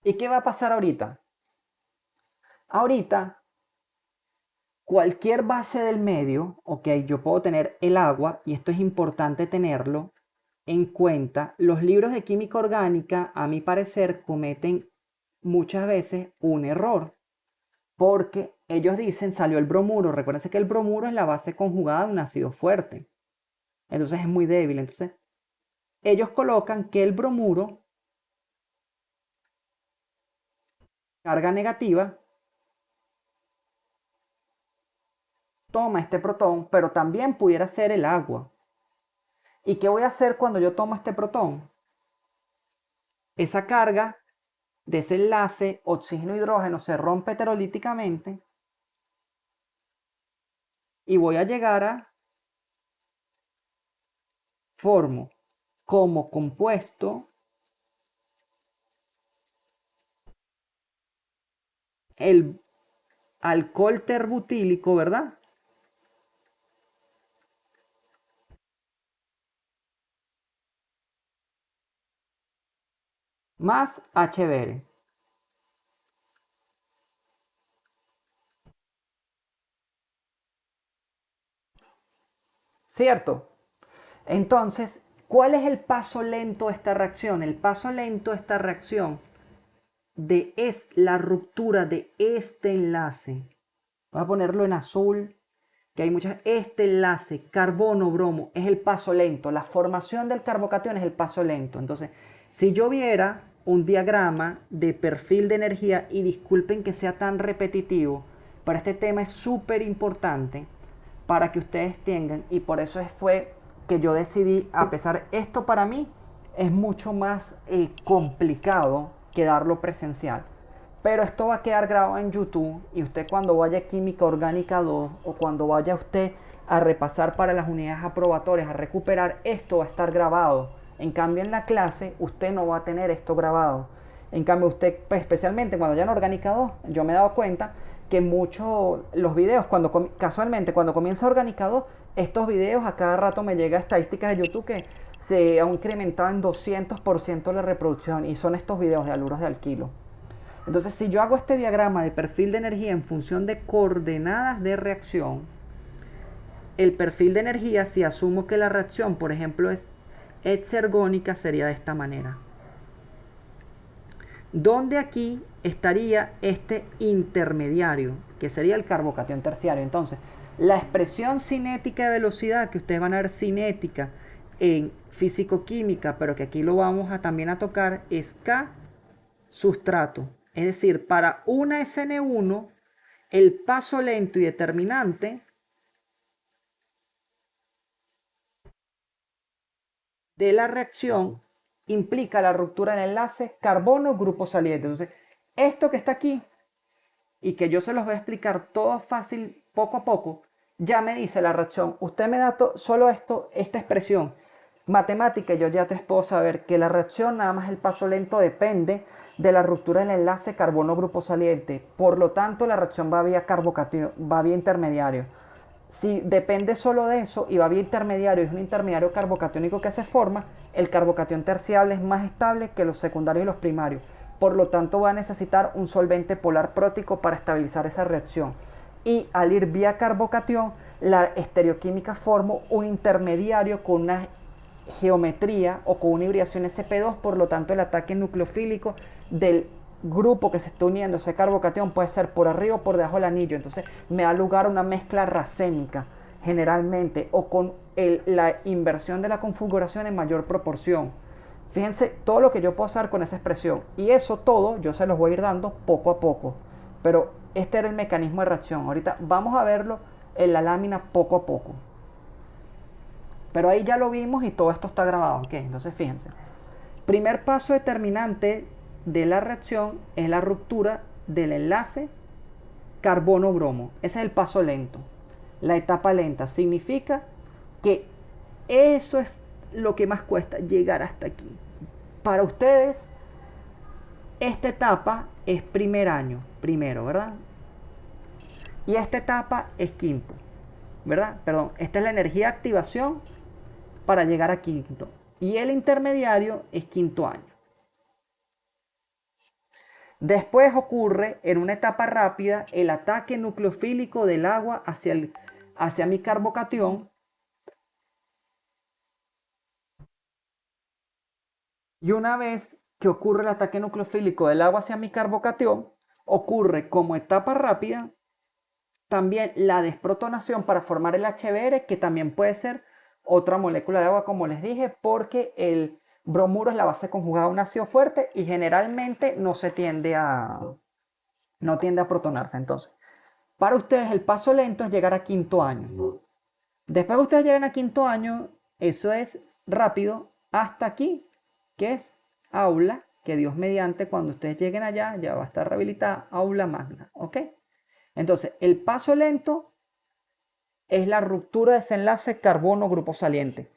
¿Y qué va a pasar ahorita? Ahorita cualquier base del medio, ok, yo puedo tener el agua, y esto es importante tenerlo, en cuenta, los libros de química orgánica, a mi parecer, cometen muchas veces un error, porque ellos dicen salió el bromuro. Recuérdense que el bromuro es la base conjugada de un ácido fuerte, entonces es muy débil. Entonces ellos colocan que el bromuro, carga negativa, toma este protón, pero también pudiera ser el agua. ¿Y qué voy a hacer cuando yo tomo este protón? Esa carga de ese enlace oxígeno-hidrógeno se rompe heterolíticamente y voy a llegar a formo como compuesto el alcohol terbutílico, ¿verdad? Más HBr. ¿Cierto? Entonces, ¿cuál es el paso lento de esta reacción? El paso lento de esta reacción es la ruptura de este enlace. Voy a ponerlo en azul, que hay muchas. Este enlace carbono-bromo es el paso lento. La formación del carbocatión es el paso lento. Entonces, si yo viera un diagrama de perfil de energía, y disculpen que sea tan repetitivo, pero este tema es súper importante para que ustedes tengan, y por eso fue que yo decidí, a pesar, esto para mí es mucho más complicado que darlo presencial. Pero esto va a quedar grabado en YouTube, y usted cuando vaya a Química Orgánica 2 o cuando vaya usted a repasar para las unidades aprobatorias, a recuperar, esto va a estar grabado. En cambio en la clase usted no va a tener esto grabado. En cambio usted, pues, especialmente cuando ya en Orgánica 2, yo me he dado cuenta que muchos los videos, casualmente cuando comienza Orgánica 2, estos videos a cada rato me llega estadísticas de YouTube que se han incrementado en 200% la reproducción, y son estos videos de haluros de alquilo. Entonces, si yo hago este diagrama de perfil de energía en función de coordenadas de reacción, el perfil de energía, si asumo que la reacción, por ejemplo, es exergónica, sería de esta manera. Donde aquí estaría este intermediario, que sería el carbocatión terciario. Entonces, la expresión cinética de velocidad, que ustedes van a ver cinética en físico-química, pero que aquí lo vamos a también a tocar, es K sustrato. Es decir, para una SN1, el paso lento y determinante de la reacción implica la ruptura del enlace carbono-grupo saliente. Entonces, esto que está aquí, y que yo se los voy a explicar todo fácil, poco a poco, ya me dice la reacción. Usted me da solo esto, esta expresión matemática, y yo ya te puedo saber que la reacción, nada más el paso lento, depende de la ruptura del enlace carbono-grupo saliente. Por lo tanto, la reacción va vía carbocatión, va vía intermediario. Si depende solo de eso y va vía intermediario, es un intermediario carbocatiónico que se forma, el carbocatión terciable es más estable que los secundarios y los primarios. Por lo tanto, va a necesitar un solvente polar prótico para estabilizar esa reacción. Y al ir vía carbocatión, la estereoquímica forma un intermediario con una geometría o con una hibridación sp2. Por lo tanto, el ataque nucleofílico del grupo que se está uniendo, ese carbocatión, puede ser por arriba o por debajo del anillo. Entonces me da lugar a una mezcla racémica generalmente, o con la inversión de la configuración en mayor proporción. Fíjense todo lo que yo puedo hacer con esa expresión, y eso todo yo se los voy a ir dando poco a poco, pero este era el mecanismo de reacción. Ahorita vamos a verlo en la lámina poco a poco, pero ahí ya lo vimos y todo esto está grabado. ¿Okay? Entonces fíjense, primer paso determinante de la reacción es la ruptura del enlace carbono-bromo. Ese es el paso lento. La etapa lenta significa que eso es lo que más cuesta, llegar hasta aquí. Para ustedes, esta etapa es primer año, primero, ¿verdad? Y esta etapa es quinto, ¿verdad? Perdón, esta es la energía de activación para llegar a quinto. Y el intermediario es quinto año. Después ocurre en una etapa rápida el ataque nucleofílico del agua hacia mi carbocatión, Y una vez que ocurre el ataque nucleofílico del agua hacia mi carbocatión, ocurre como etapa rápida también la desprotonación para formar el HBr, que también puede ser otra molécula de agua, como les dije, porque el bromuro es la base conjugada de un ácido fuerte y generalmente no tiende a protonarse. Entonces, para ustedes el paso lento es llegar a quinto año. Después que ustedes lleguen a quinto año, eso es rápido hasta aquí, que es aula, que Dios mediante, cuando ustedes lleguen allá, ya va a estar rehabilitada aula magna, ¿ok? Entonces, el paso lento es la ruptura de ese enlace carbono-grupo saliente.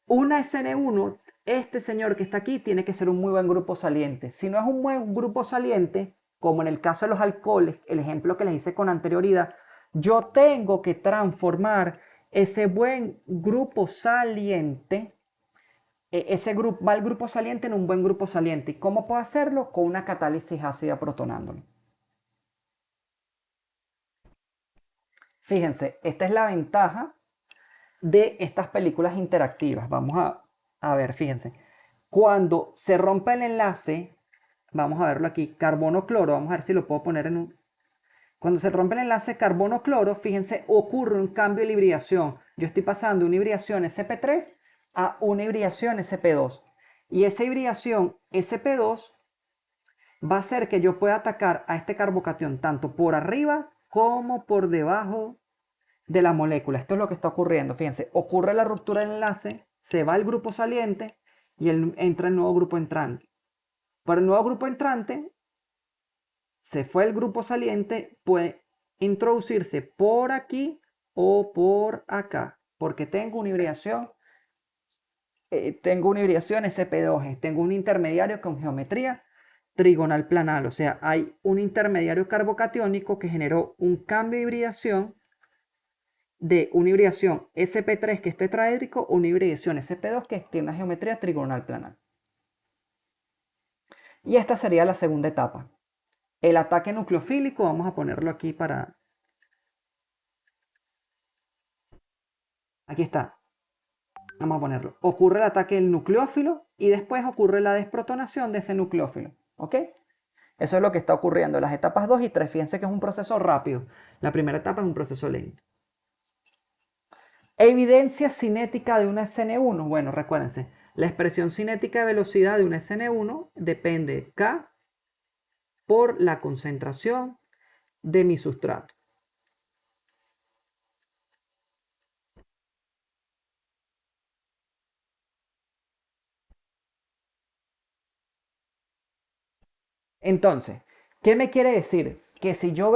Una SN1, este señor que está aquí, tiene que ser un muy buen grupo saliente. Si no es un buen grupo saliente, como en el caso de los alcoholes, el ejemplo que les hice con anterioridad, yo tengo que transformar ese buen grupo saliente, ese mal grupo saliente en un buen grupo saliente. ¿Y cómo puedo hacerlo? Con una catálisis ácida protonándolo. Fíjense, esta es la ventaja de estas películas interactivas. Vamos a ver, fíjense. Cuando se rompe el enlace, vamos a verlo aquí, carbono-cloro, vamos a ver si lo puedo poner en un... Cuando se rompe el enlace carbono-cloro, fíjense, ocurre un cambio de hibridación. Yo estoy pasando de una hibridación sp3 a una hibridación sp2. Y esa hibridación sp2 va a hacer que yo pueda atacar a este carbocatión tanto por arriba como por debajo de la molécula. Esto es lo que está ocurriendo. Fíjense, ocurre la ruptura del enlace, se va el grupo saliente y entra el nuevo grupo entrante. Por el nuevo grupo entrante, se fue el grupo saliente, puede introducirse por aquí o por acá, porque tengo una hibridación sp2, tengo un intermediario con geometría trigonal planal, o sea, hay un intermediario carbocatiónico que generó un cambio de hibridación de una hibridación sp3 que es tetraédrico o una hibridación sp2 que tiene una geometría trigonal planal. Y esta sería la segunda etapa. El ataque nucleofílico, vamos a ponerlo aquí para... Aquí está. Vamos a ponerlo. Ocurre el ataque del nucleófilo y después ocurre la desprotonación de ese nucleófilo. ¿Ok? Eso es lo que está ocurriendo en las etapas 2 y 3. Fíjense que es un proceso rápido. La primera etapa es un proceso lento. Evidencia cinética de una SN1. Bueno, recuérdense, la expresión cinética de velocidad de una SN1 depende K por la concentración de mi sustrato. Entonces, ¿qué me quiere decir? Que si yo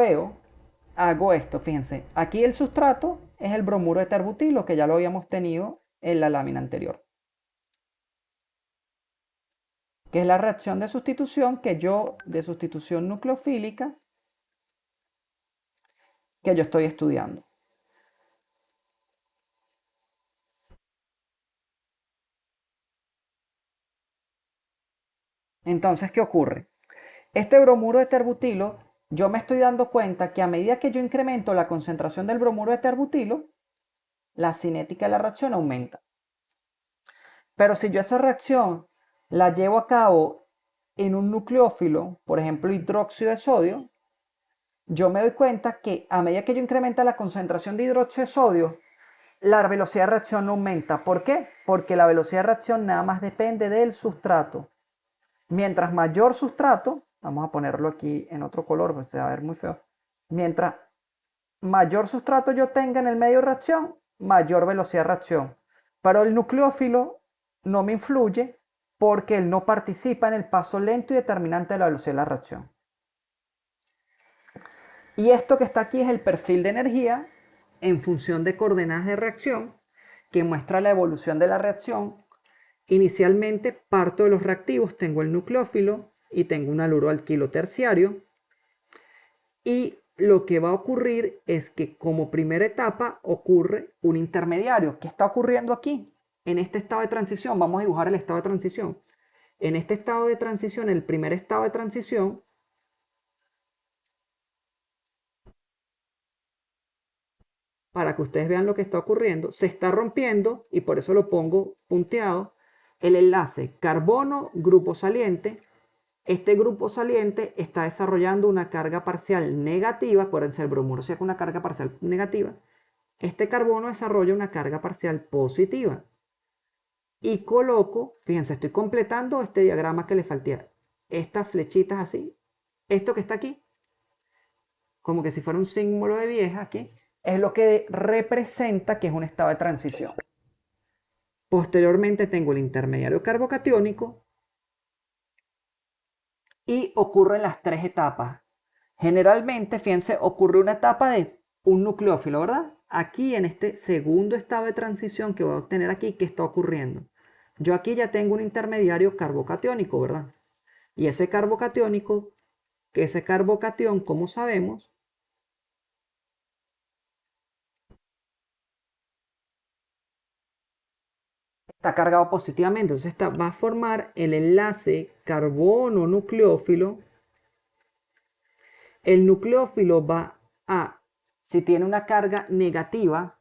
hago esto, fíjense, aquí el sustrato es el bromuro de tarbutilo, que ya lo habíamos tenido en la lámina anterior, que es la reacción de sustitución de sustitución nucleofílica, que yo estoy estudiando. Entonces, ¿qué ocurre? Este bromuro de terbutilo, yo me estoy dando cuenta que a medida que yo incremento la concentración del bromuro de terbutilo, la cinética de la reacción aumenta. Pero si yo esa reacción la llevo a cabo en un nucleófilo, por ejemplo hidróxido de sodio, yo me doy cuenta que a medida que yo incrementa la concentración de hidróxido de sodio, la velocidad de reacción no aumenta. ¿Por qué? Porque la velocidad de reacción nada más depende del sustrato. Mientras mayor sustrato, vamos a ponerlo aquí en otro color, pues se va a ver muy feo. Mientras mayor sustrato yo tenga en el medio de reacción, mayor velocidad de reacción. Pero el nucleófilo no me influye porque él no participa en el paso lento y determinante de la velocidad de la reacción. Y esto que está aquí es el perfil de energía en función de coordenadas de reacción que muestra la evolución de la reacción. Inicialmente parto de los reactivos, tengo el nucleófilo y tengo un haluro alquilo terciario. Y lo que va a ocurrir es que como primera etapa ocurre un intermediario. ¿Qué está ocurriendo aquí? En este estado de transición, vamos a dibujar el estado de transición. En este estado de transición, el primer estado de transición, para que ustedes vean lo que está ocurriendo, se está rompiendo, y por eso lo pongo punteado, el enlace carbono-grupo saliente. Este grupo saliente está desarrollando una carga parcial negativa. Acuérdense, el bromuro saca una carga parcial negativa. Este carbono desarrolla una carga parcial positiva. Y coloco, fíjense, estoy completando este diagrama que le faltaba. Estas flechitas así. Esto que está aquí, como que si fuera un símbolo de vieja aquí, es lo que representa que es un estado de transición. Posteriormente tengo el intermediario carbocatiónico y ocurren las tres etapas. Generalmente, fíjense, ocurre una etapa de un nucleófilo, ¿verdad? Aquí en este segundo estado de transición que voy a obtener aquí, ¿qué está ocurriendo? Yo aquí ya tengo un intermediario carbocatiónico, ¿verdad? Y ese carbocatiónico, que ese carbocatión, como sabemos, está cargado positivamente. Entonces va a formar el enlace carbono-nucleófilo. El nucleófilo va a, si tiene una carga negativa,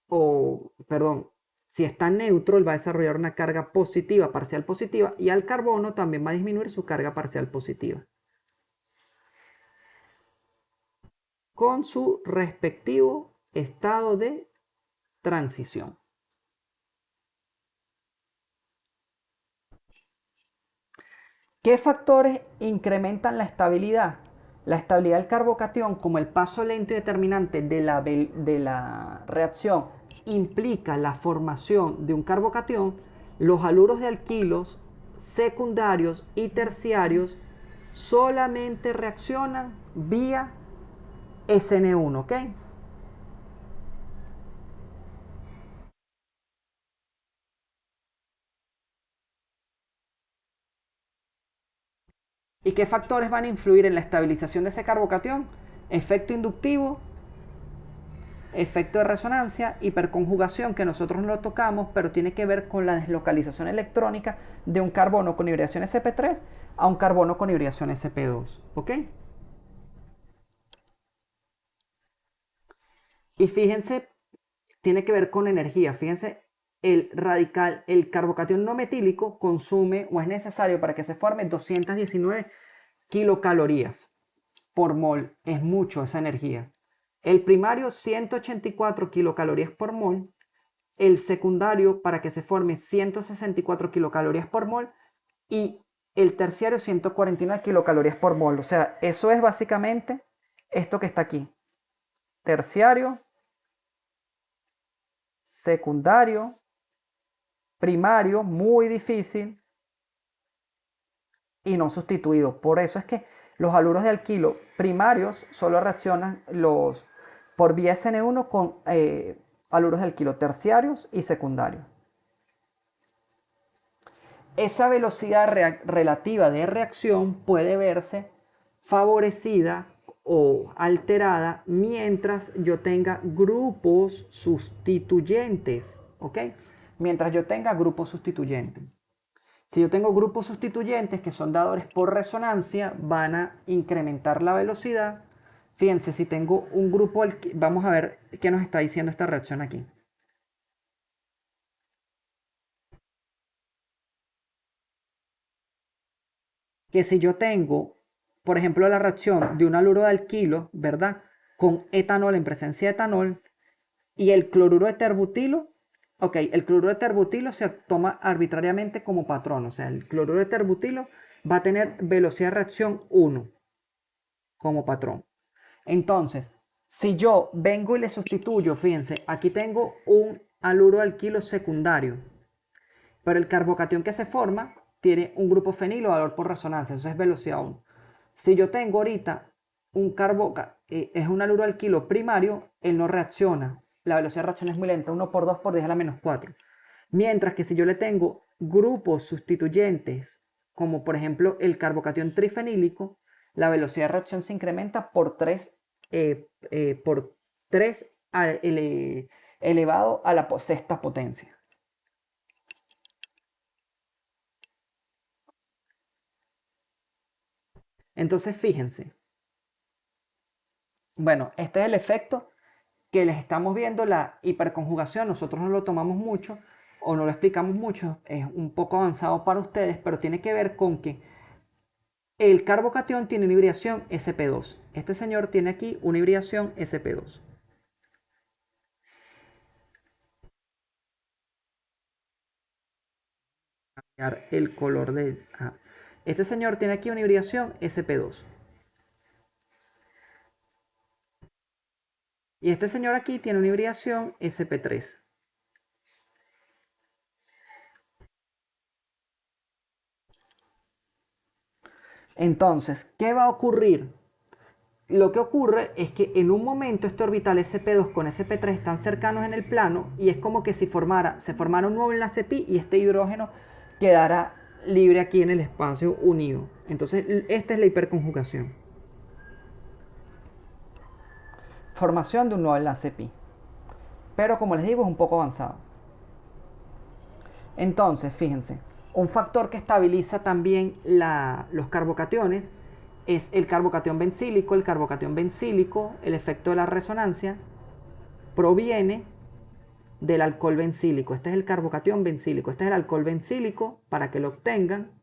o, perdón, si está neutro, él va a desarrollar una carga positiva, parcial positiva, y al carbono también va a disminuir su carga parcial positiva, con su respectivo estado de transición. ¿Qué factores incrementan la estabilidad? La estabilidad del carbocatión, como el paso lento y determinante de la reacción implica la formación de un carbocatión, los haluros de alquilos secundarios y terciarios solamente reaccionan vía SN1, ¿ok? ¿Y qué factores van a influir en la estabilización de ese carbocatión? Efecto inductivo, efecto de resonancia, hiperconjugación, que nosotros no lo tocamos, pero tiene que ver con la deslocalización electrónica de un carbono con hibridación sp3 a un carbono con hibridación sp2. ¿Ok? Y fíjense, tiene que ver con energía. Fíjense, el radical, el carbocatión no metílico consume o es necesario para que se forme 219 kilocalorías por mol. Es mucho esa energía. El primario 184 kilocalorías por mol. El secundario para que se forme 164 kilocalorías por mol y el terciario 149 kilocalorías por mol. O sea, eso es básicamente esto que está aquí. Terciario, secundario, primario, muy difícil y no sustituido. Por eso es que los haluros de alquilo primarios solo reaccionan por vía SN1 con haluros de alquilo terciarios y secundarios. Esa velocidad relativa de reacción puede verse favorecida o alterada mientras yo tenga grupos sustituyentes, ¿ok? Mientras yo tenga grupos sustituyentes. Si yo tengo grupos sustituyentes que son dadores por resonancia, van a incrementar la velocidad. Fíjense, si tengo un grupo, vamos a ver qué nos está diciendo esta reacción aquí. Que si yo tengo, por ejemplo, la reacción de un haluro de alquilo, ¿verdad? Con etanol en presencia de etanol y el cloruro de terbutilo, ok, el cloruro de terbutilo se toma arbitrariamente como patrón, o sea, el cloruro de terbutilo va a tener velocidad de reacción 1 como patrón. Entonces, si yo vengo y le sustituyo, fíjense, aquí tengo un haluro de alquilo secundario, pero el carbocatión que se forma tiene un grupo fenilo valor por resonancia, eso es velocidad 1. Si yo tengo ahorita es un haluro alquilo primario, él no reacciona. La velocidad de reacción es muy lenta, 1 por 2 por 10 a la menos 4. Mientras que si yo le tengo grupos sustituyentes, como por ejemplo el carbocatión trifenílico, la velocidad de reacción se incrementa por 3, por 3 elevado a la sexta potencia. Entonces, fíjense. Bueno, este es el efecto que les estamos viendo, la hiperconjugación. Nosotros no lo tomamos mucho. o no lo explicamos mucho, es un poco avanzado para ustedes, pero tiene que ver con que el carbocatión tiene una hibridación sp2. Este señor tiene aquí una hibridación sp2. Cambiar el color de... Este señor tiene aquí una hibridación sp2. Y este señor aquí tiene una hibridación sp3. Entonces, ¿qué va a ocurrir? Lo que ocurre es que en un momento este orbital sp2 con sp3 están cercanos en el plano y es como que si se formara un nuevo enlace pi y este hidrógeno quedara libre aquí en el espacio unido. Entonces, esta es la hiperconjugación. Formación de un nuevo enlace pi. Pero como les digo, es un poco avanzado. Entonces, fíjense, un factor que estabiliza también los carbocationes es el carbocatión bencílico. El carbocatión bencílico, el efecto de la resonancia, proviene del alcohol bencílico. Este es el carbocatión bencílico. Este es el alcohol bencílico. Para que lo obtengan,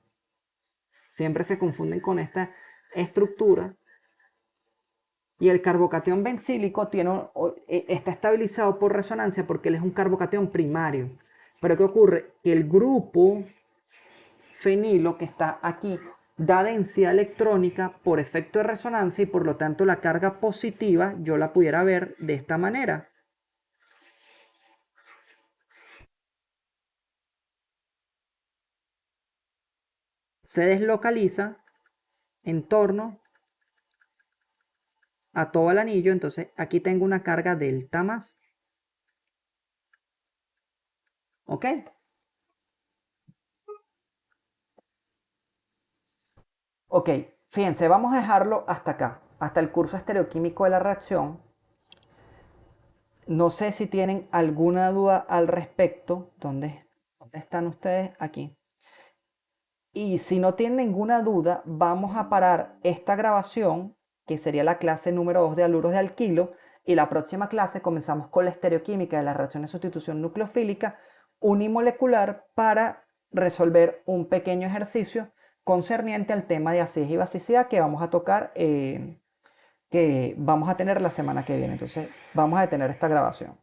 siempre se confunden con esta estructura. Y el carbocatión bencílico está estabilizado por resonancia porque él es un carbocatión primario. Pero ¿qué ocurre? Que el grupo fenilo que está aquí da densidad electrónica por efecto de resonancia y por lo tanto la carga positiva yo la pudiera ver de esta manera. Se deslocaliza en torno a todo el anillo, entonces aquí tengo una carga delta más. ¿Ok? Ok, fíjense, vamos a dejarlo hasta acá, hasta el curso estereoquímico de la reacción. No sé si tienen alguna duda al respecto. ¿Dónde están ustedes? Aquí. Y si no tienen ninguna duda, vamos a parar esta grabación, que sería la clase número 2 de haluros de alquilo, y la próxima clase comenzamos con la estereoquímica de las reacciones de sustitución nucleofílica unimolecular para resolver un pequeño ejercicio concerniente al tema de acidez y basicidad que vamos a tocar, que vamos a tener la semana que viene. Entonces, vamos a detener esta grabación.